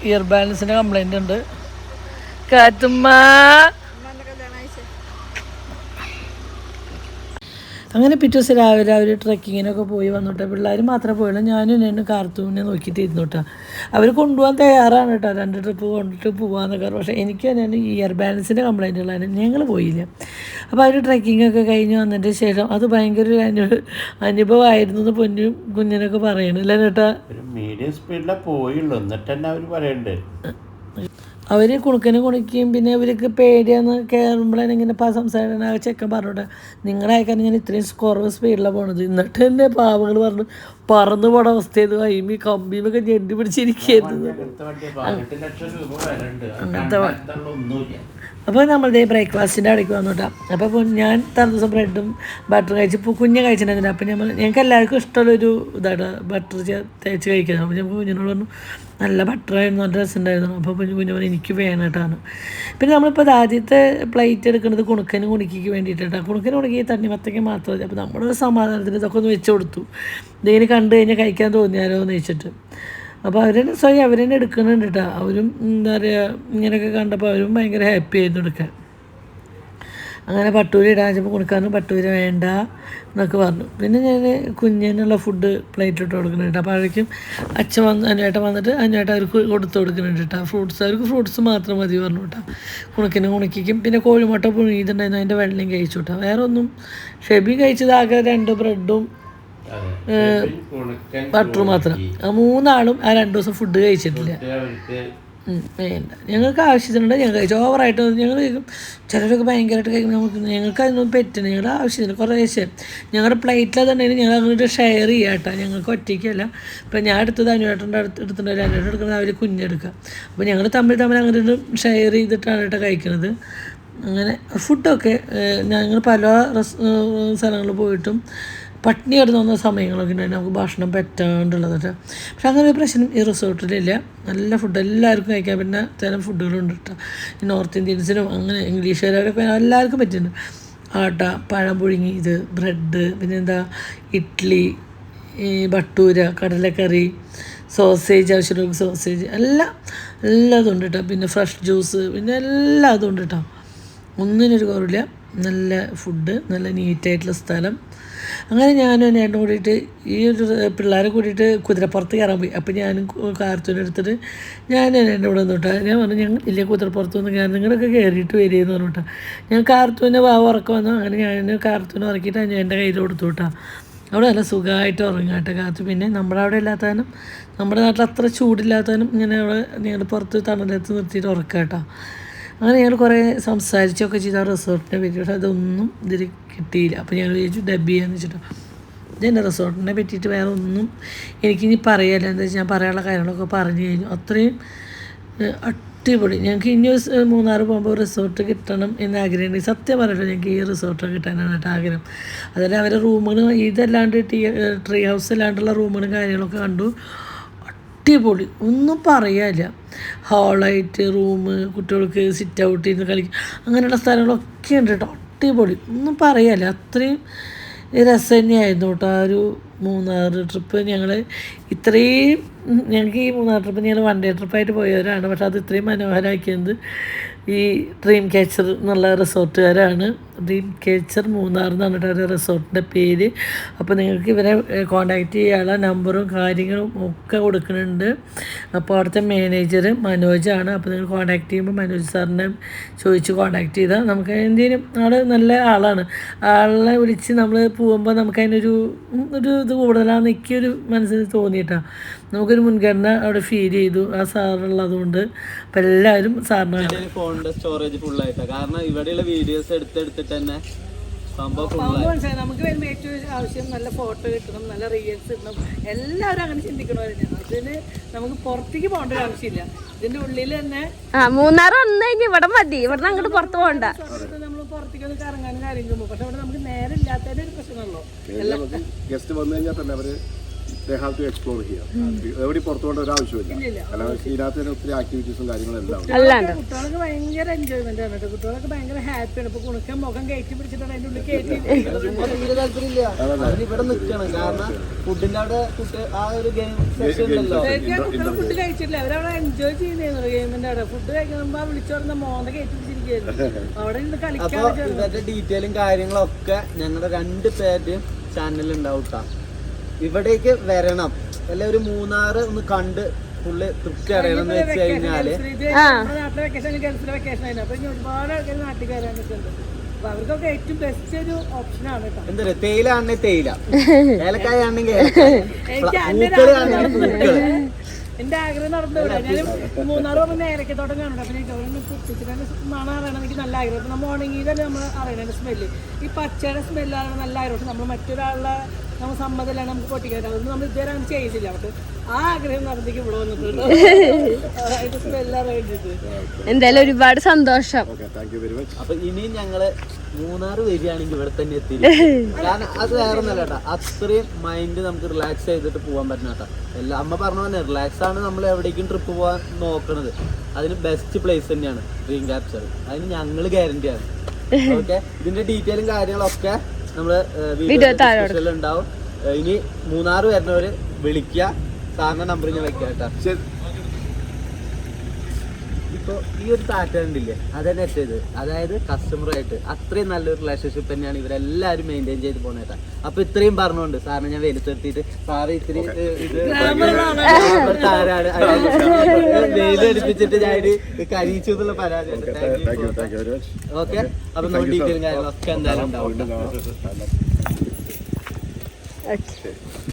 ഇയർ ബാലൻസിൻ്റെ കംപ്ലൈൻ്റ് ഉണ്ട്. കാറ്റുമ്മ അങ്ങനെ പിറ്റേ ദിവസം രാവിലെ അവർ ട്രക്കിങ്ങിനൊക്കെ പോയി വന്നോട്ടെ. പിള്ളേർ മാത്രമേ പോയുള്ളൂ, ഞാനും എന്നെ കാർത്തൂനെ നോക്കിയിട്ട് ഇരുന്നോട്ടാ. അവർ കൊണ്ടുപോകാൻ തയ്യാറാണ് കേട്ടോ, 2 ട്രിപ്പ് കൊണ്ടിട്ട് പോകാമെന്നൊക്കെ. പക്ഷേ എനിക്ക് തന്നെ ഇയർ ബാലൻസിൻ്റെ കംപ്ലൈൻറ്റ് ഉള്ളതിന് ഞങ്ങൾ പോയില്ല. അപ്പോൾ അവർ ട്രക്കിങ്ങൊക്കെ കഴിഞ്ഞ് വന്നതിൻ്റെ ശേഷം അത് ഭയങ്കര ഒരു അനുഭവമായിരുന്നു എന്ന് പൊന്നും കുഞ്ഞിനൊക്കെ പറയണില്ല കേട്ടോ. ഒരു മീഡിയം സ്പീഡിലാണ് പോയുള്ളൂ, എന്നിട്ട് തന്നെ അവർ പറയണ്ടേ. അവർ കുണുക്കനെ കുണിക്കുകയും പിന്നെ അവർക്ക് പേടിയാന്ന് കയറുമ്പോഴാണ് ഇങ്ങനെ സംസാരിക്കണം. ആ ചെക്കൻ പറഞ്ഞോട്ടെ നിങ്ങളയക്കാൻ ഇങ്ങനെ ഇത്രയും കുറവ് സ്പീഡിലാണ് പോണത്. എന്നിട്ട് തന്നെ പാവങ്ങൾ പറഞ്ഞു പറന്നു പോണ അവസ്ഥയായിരുന്നു. അയിമി കമ്പിയുമൊക്കെ ഞെണ്ടി പിടിച്ചിരിക്കുകയായിരുന്നു. അപ്പോൾ നമ്മളുടെ ബ്രേക്ക്ഫാസ്റ്റിൻ്റെ അവിടേക്ക് വന്നോട്ടാ. അപ്പോൾ ഞാൻ തലേ ദിവസം ബ്രെഡും ബട്ടറും കഴിച്ച് കുഞ്ഞ് കഴിച്ചിട്ടുണ്ടായിരുന്നു. അപ്പോൾ ഞങ്ങൾക്ക് എല്ലാവർക്കും ഇഷ്ടമുള്ളൊരു ഇതാണ് ബട്ടർ തേച്ച് കഴിക്കുന്നത്. അപ്പോൾ ഞാൻ കുഞ്ഞിനോട് പറഞ്ഞു നല്ല ബട്ടറായിരുന്നു, നല്ല രസമുണ്ടായിരുന്നു. അപ്പോൾ കുഞ്ഞു പറഞ്ഞു എനിക്ക് വേണമായിട്ടാണ്. പിന്നെ നമ്മളിപ്പോൾ ആദ്യത്തെ പ്ലേറ്റ് എടുക്കുന്നത് കുണുക്കന് കുണിക്കിക്ക് വേണ്ടിയിട്ടാണ്. കുണുക്കന് കുണിക്കി തണ്ണിമത്തയ്ക്ക് മാത്രം മതി. അപ്പോൾ നമ്മളൊരു സമാധാനത്തിന് ഇതൊക്കെ ഒന്ന് വെച്ച് കൊടുത്തു. ഇതിങ്ങനെ കണ്ടു കഴിഞ്ഞാൽ കഴിക്കാൻ തോന്നിയാലോ എന്ന് വെച്ചിട്ട്. അപ്പോൾ അവരെന്നെ സ്വയം അവരെന്നെ എടുക്കുന്നുണ്ട് കേട്ടോ. അവരും എന്താ പറയുക ഇങ്ങനെയൊക്കെ കണ്ടപ്പോൾ അവരും ഭയങ്കര ഹാപ്പി ആയിരുന്നു എടുക്കാൻ. അങ്ങനെ പട്ടൂര് ഇടാൻ വെച്ചപ്പോൾ കൊടുക്കാനും പട്ടൂര് വേണ്ട എന്നൊക്കെ പറഞ്ഞു. പിന്നെ ഞാൻ കുഞ്ഞിനുള്ള ഫുഡ് പ്ലേറ്റിലിട്ട് കൊടുക്കുന്നുണ്ട്. അപ്പോൾ അപ്പോഴേക്കും അച്ഛൻ അനുവേട്ടൻ വന്നിട്ട് അനുവേട്ടൻ അവർക്ക് കൊടുത്തു കൊടുക്കുന്നുണ്ട് കേട്ടോ. അവർക്ക് ഫ്രൂട്ട്സ് മാത്രം മതി പറഞ്ഞു കേട്ടോ. കുണുക്കിക്കും. പിന്നെ കോഴിമുട്ട പുഴുങ്ങിയിട്ടുണ്ടായിരുന്നു, അതിൻ്റെ വെള്ളം കഴിച്ചു കേട്ടോ. വേറെ ഒന്നും ഷെബി കഴിച്ചത് ആകെ 2 ബ്രെഡും ബട്ടർ മാത്രം. 3 ആളും ആ 2 ദിവസം ഫുഡ് കഴിച്ചിട്ടില്ല. വേണ്ട, ഞങ്ങൾക്ക് ആവശ്യത്തിനുണ്ട് ഞങ്ങൾ കഴിച്ചു. ഓവറായിട്ട് ഞങ്ങൾ ചിലരൊക്കെ ഭയങ്കരമായിട്ട് കഴിക്കുമ്പോൾ ഞങ്ങൾക്ക് അതിനൊന്നും പറ്റില്ല. ഞങ്ങളുടെ ആവശ്യത്തിന് കുറേശ്ശെ ഞങ്ങളുടെ പ്ലേറ്റിൽ അതുണ്ടെങ്കിൽ ഞങ്ങൾ അങ്ങോട്ട് ഷെയർ ചെയ്യാം കേട്ടോ. ഞങ്ങൾക്ക് ഒറ്റയ്ക്കല്ല. ഇപ്പം ഞാൻ എടുത്തത് അനുവേട്ടൻ്റെ എടുത്തിട്ടുണ്ട്, അനുവേട്ടൻ എടുക്കുന്നത് അവർ കുഞ്ഞെടുക്കുക. അപ്പോൾ ഞങ്ങൾ തമ്മിൽ അങ്ങോട്ട് ഷെയർ ചെയ്തിട്ടാണ് കേട്ടോ കഴിക്കുന്നത്. അങ്ങനെ ഫുഡൊക്കെ ഞങ്ങൾ പല സ്ഥലങ്ങളിൽ പോയിട്ടും പട്ടിണി കിടന്ന് വന്ന സമയങ്ങളൊക്കെ ഉണ്ടായിരുന്നു. നമുക്ക് ഭക്ഷണം പറ്റാണ്ടുള്ളത് കേട്ടോ. പക്ഷെ അങ്ങനെ ഒരു പ്രശ്നം ഈ റിസോർട്ടിലില്ല. നല്ല ഫുഡ് എല്ലാവർക്കും കഴിക്കാൻ പറ്റുന്ന തരം ഫുഡുകളുണ്ട് കേട്ടോ. നോർത്ത് ഇന്ത്യൻസിനും അങ്ങനെ ഇംഗ്ലീഷുകാരൊക്കെ എല്ലാവർക്കും പറ്റുന്നുണ്ട്. ആട്ട, പഴം പുഴുങ്ങി, ഇത് ബ്രെഡ്, പിന്നെന്താ ഇഡ്ഡലി, ഭട്ടൂര, കടലക്കറി, സോസേജ്, ആവശ്യമുള്ള സോസേജ് എല്ലാതും ഉണ്ട് കേട്ടോ. പിന്നെ ഫ്രഷ് ജ്യൂസ്, പിന്നെ എല്ലാതും ഉണ്ട് കേട്ടോ. ഒന്നിനൊരു കുറവില്ല. നല്ല ഫുഡ്, നല്ല നീറ്റായിട്ടുള്ള സ്ഥലം. അങ്ങനെ ഞാനും എന്നേട്ടൻ കൂടിയിട്ട് ഈ ഒരു പിള്ളേരെ കൂടിയിട്ട് കുതിരപ്പുറത്ത് കയറാൻ പോയി. അപ്പോൾ ഞാനും കാർത്തൂനെ എടുത്തിട്ട് ഞാൻ എൻ്റെ കൂടെ വന്നിട്ടാ. ഞാൻ പറഞ്ഞു ഞങ്ങൾ ഇല്ലേ കുതിരപ്പുറത്തൊന്നും കയറി, നിങ്ങളൊക്കെ കയറിയിട്ട് വരികയെന്ന് പറഞ്ഞിട്ടാ. ഞാൻ കാർത്തൂൻ്റെ ഉറക്കം വന്നു. അങ്ങനെ ഞാൻ കാർത്തൂനെ ഉറക്കിയിട്ട് ഞാൻ എൻ്റെ കയ്യിൽ കൊടുത്തു കേട്ടോ. അവിടെ നല്ല സുഖമായിട്ട് ഉറങ്ങാട്ടെ കാത്തു. പിന്നെ നമ്മുടെ അവിടെ ഇല്ലാത്തതിനും നമ്മുടെ നാട്ടിൽ അത്ര ചൂടില്ലാത്തതിനും ഇങ്ങനെ അവിടെ ഞങ്ങൾ പുറത്ത് തണലത്ത് നിർത്തിയിട്ട് ഉറക്കാം കേട്ടോ. അങ്ങനെ ഞങ്ങൾ കുറേ സംസാരിച്ചൊക്കെ ചെയ്ത റിസോർട്ടിനെ പറ്റിയിട്ട് അതൊന്നും ഇതിൽ കിട്ടിയില്ല. അപ്പോൾ ഞങ്ങൾ ചോദിച്ചു ഡബ് ചെയ്യാന്ന് വെച്ചിട്ട്. ഇതെൻ്റെ റിസോർട്ടിനെ പറ്റിയിട്ട് വേറെ ഒന്നും എനിക്കിനി പറയാല്ല. എന്താ വെച്ചാൽ ഞാൻ പറയാനുള്ള കാര്യങ്ങളൊക്കെ പറഞ്ഞു കഴിഞ്ഞു. അത്രയും അടിപൊളി. ഞങ്ങൾക്ക് ഇനി മൂന്നാർ പോകുമ്പോൾ റിസോർട്ട് കിട്ടണം എന്ന് ആഗ്രഹമുണ്ട്. സത്യം പറയട്ടെ, ഞങ്ങൾക്ക് ഈ റിസോർട്ട് കിട്ടാനാണ് കേട്ടോ ആഗ്രഹം. അതല്ല അവരുടെ റൂമുകൾ ഇതല്ലാണ്ട് ട്രീ ഹൗസ് അല്ലാണ്ടുള്ള റൂമുകളും കാര്യങ്ങളൊക്കെ കണ്ടു. അടിപൊളി, ഒന്നും പറയാനില്ല. ഹാളായിട്ട് റൂം, കുട്ടികൾക്ക് സിറ്റ് ഔട്ട് ചെയ്ത് കളിക്കും, അങ്ങനെയുള്ള സ്ഥലങ്ങളൊക്കെ ഉണ്ട് കേട്ടോ. അടിപൊളി, ഒന്നും പറയാനില്ല. അത്രയും രസം തന്നെയായിരുന്നു കേട്ടോ. ആ ഒരു മൂന്നാർ ട്രിപ്പ് ഞങ്ങൾ ഇത്രയും ഞങ്ങൾക്ക് ഈ മൂന്നാർ ട്രിപ്പ് ഞങ്ങൾ 1 ഡേ ട്രിപ്പായിട്ട് പോയവരാണ്. പക്ഷെ അത് ഇത്രയും മനോഹരമാക്കിയത് ഈ ഡ്രീം ക്യാച്ചർ എന്നുള്ള റിസോർട്ടുകാരാണ്. ഡ്രീം ക്യാച്ചർ മൂന്നാർ എന്ന് പറഞ്ഞിട്ട് ഒരു റിസോർട്ടിൻ്റെ പേര്. അപ്പോൾ നിങ്ങൾക്ക് ഇവരെ കോൺടാക്റ്റ് ചെയ്യാനുള്ള നമ്പറും കാര്യങ്ങളും ഒക്കെ കൊടുക്കുന്നുണ്ട്. അപ്പോൾ അവിടുത്തെ മാനേജർ മനോജാണ്. അപ്പോൾ നിങ്ങൾ കോൺടാക്റ്റ് ചെയ്യുമ്പോൾ മനോജ് സാറിനെ ചോദിച്ച് കോൺടാക്റ്റ് ചെയ്താൽ നമുക്ക് എന്തെങ്കിലും ആൾ നല്ല ആളാണ്. ആളെ വിളിച്ച് നമ്മൾ പോകുമ്പോൾ നമുക്ക് അതിനൊരു ഇത് കൂടുതലാണെന്ന് എനിക്കൊരു മനസ്സിൽ തോന്നിയിട്ടാണ്. നമുക്കൊരു മുൻഗണന അവിടെ ഫീൽ ചെയ്തു ആ സാറുള്ളതുകൊണ്ട്. അപ്പോൾ എല്ലാവരും സാറിനാണ്. ഫോണിന്റെ സ്റ്റോറേജ് ഫുള്ളായിട്ടാണ്. കാരണം ഇവിടെയുള്ള വീഡിയോസ് എടുത്തിട്ട് തന്നെ സംഭവം ഫുള്ളായി. നമുക്ക് വരുമ്പോൾ ഏറ്റവും ആവശ്യം നല്ല ഫോട്ടോ കിട്ടണം, നല്ല റീൽസ് കിട്ടണം. എല്ലാവരും അങ്ങനെ ചിന്തിക്കണവരെയാണ്. അതിന് നമുക്ക് പുറത്തേക്ക് പോകേണ്ട ഒരു ആവശ്യമില്ല. ഇതിന്റെ ഉള്ളിൽ തന്നെ മൂന്നാർ വന്നു കഴിഞ്ഞാൽ ഇവിടെ മതി, ഇവിടെ അങ്ങോട്ട് പുറത്ത് പോകണ്ട. നമ്മൾ പുറത്തേക്ക് ഒന്ന് കറങ്ങാനും കാര്യങ്ങളും പോകും. പക്ഷെ അവിടെ നമുക്ക് നേരെ ഇല്ലാത്തതിന്റെ ഒരു പ്രശ്നമുള്ളൂ. ഗസ്റ്റ് വന്നു കഴിഞ്ഞാൽ തന്നെ അവര് എക്സ്പ്ലോർ ചെയ്യാം. എവിടെ പുറത്തു പോകേണ്ട ഒരു ആവശ്യമില്ല. കാരണം ഇതിനകത്ത് തന്നെ ഒത്തിരി ആക്ടിവിറ്റീസും കാര്യങ്ങളെല്ലാം കുട്ടികൾക്ക് ഭയങ്കര എൻജോയ്മെന്റ് ആണ് കേട്ടോ. കുട്ടികളൊക്കെ ഭയങ്കര ഹാപ്പിയാണ്. ഇപ്പൊ കുണുക്കൻ മുഖം കയറ്റി പിടിച്ചിട്ടാണ് അതിന്റെ ഉള്ളിൽ കയറ്റി. തീരെ താല്പര്യമില്ല. ഇവിടെ നിൽക്കണം. കാരണം ഫുഡിന്റെ അവിടെ ആ ഒരു ഗെയിം സെഷൻ ഉണ്ടല്ലോ. കുട്ടികൾ ഫുഡ് കഴിച്ചിട്ടില്ല. അവരവിടെ എൻജോയ് ചെയ്യുന്നു ഗെയിമിന്റെ അവിടെ. ഫുഡ് കഴിക്കുമ്പോ വിളിച്ചു പറഞ്ഞ മോന്ത കയറ്റി പിടിച്ചിരിക്കുന്നു. അവിടെ നിന്ന് കളിക്കാൻ. ഇവരുടെ ഡീറ്റെയിലും കാര്യങ്ങളൊക്കെ ഞങ്ങളുടെ 2 പേരുടെയും ചാനലിൽ ഉണ്ടാവും കേട്ടോ. ഇവിടേക്ക് വരണം. അല്ലെ ഒരു മൂന്നാറ് ഒന്ന് കണ്ട് ഫുള്ള് തൃപ്തി അറിയണം എന്ന് വെച്ച് കഴിഞ്ഞാല് നാട്ടിലെ വെക്കേഷൻ ഗൾഫിലെ വെക്കേഷൻ ആയിരുന്നു. അപ്പൊ ഒരുപാട് ആൾക്കാർ നാട്ടിൽ കയറാൻ നിൽക്കുന്നുണ്ട്. അപ്പൊ അവർക്കൊക്കെ ഏറ്റവും ബെസ്റ്റ് ഒരു ഓപ്ഷനാണ് കേട്ടോ. എന്താ പറയുക, തേയില ആണെങ്കിൽ തേയില, ഏലക്കായ ആണെങ്കിൽ പൂക്കള് ആണെങ്കിൽ പൂക്കള്. എന്റെ ആഗ്രഹം നടന്നുകൂടാ. ഞാൻ മൂന്നാറ് പറഞ്ഞ ഏലക്കത്തോട്ടം കാണുന്നുണ്ട്. അപ്പൊ എനിക്ക് അവിടെ കുത്തിച്ചിട്ട് മണം അറിയണം എനിക്ക് നല്ല ആഗ്രഹം. അപ്പൊ നമ്മൾ ഉണങ്ങിയതല്ലേ നമ്മൾ അറിയണ സ്മെല്ല്. ഈ പച്ചയുടെ സ്മെല്ലാണ് നല്ല ആഗ്രഹം. പക്ഷെ നമ്മൾ മറ്റൊരാളുടെ നമ്മൾ സമ്മതമാണ് നമുക്ക് പൊട്ടിക്കാൻ. അതൊന്നും നമ്മൾ ഇതുവരെ അങ്ങനെ ചെയ്തില്ല. പക്ഷെ ആ ആഗ്രഹം നടത്തേക്ക് ഇവിടെ വന്നിട്ടുണ്ട്. സ്മെല്ല് അറിയിച്ചിട്ട് എന്തായാലും ഒരുപാട് സന്തോഷം. അപ്പൊ ഇനിയും ഞങ്ങള് മൂന്നാറ് വരികയാണെങ്കിൽ ഇവിടെ തന്നെ എത്തില്ല. കാരണം അത് വേറെ ഒന്നല്ല കേട്ടോ. അത്രയും മൈൻഡ് നമുക്ക് റിലാക്സ് ചെയ്തിട്ട് പോകാൻ പറ്റുന്ന കേട്ടോ. അമ്മ പറഞ്ഞ പോലെ റിലാക്സ് ആണ് നമ്മൾ എവിടേക്കും ട്രിപ്പ് പോകാൻ നോക്കണത്. അതിന് ബെസ്റ്റ് പ്ലേസ് തന്നെയാണ് ഡ്രീം ക്യാപ്ചർ. അതിന് ഞങ്ങൾ ഗ്യാരണ്ടി ആണ്. ഓക്കെ, ഇതിന്റെ ഡീറ്റെയിലും കാര്യങ്ങളൊക്കെ നമ്മള് വീഡിയോ ഉണ്ടാവും. ഇനി മൂന്നാറ് വരുന്നവര് വിളിക്കുക. സാറിന്റെ നമ്പർ ഞാൻ വെക്കാം കേട്ടോ. ഇപ്പൊ ഈ ഒരു ടാറ്റ ഉണ്ടില്ലേ, അതെന്നെ ചെയ്ത് അതായത് കസ്റ്റമറായിട്ട് അത്രയും നല്ലൊരു റിലേഷൻഷിപ്പ് തന്നെയാണ് ഇവരെല്ലാവരും മെയിൻറ്റെയിൻ ചെയ്ത് പോകുന്നത്. അപ്പൊ ഇത്രയും പറഞ്ഞുകൊണ്ട് സാറിനെ ഞാൻ വെയിലത്തെടുത്തിട്ട് സാറ് ഇത്തിരി ഇത് താരാണ് വെയിലടിപ്പിച്ചിട്ട് ഞാൻ കഴിച്ചു എന്നുള്ള പരാതിയാണ്. ഓക്കെ, അപ്പൊ നമ്മൾ ഡീറ്റെയിലും കാര്യങ്ങളൊക്കെ എന്തായാലും ഉണ്ടാവും.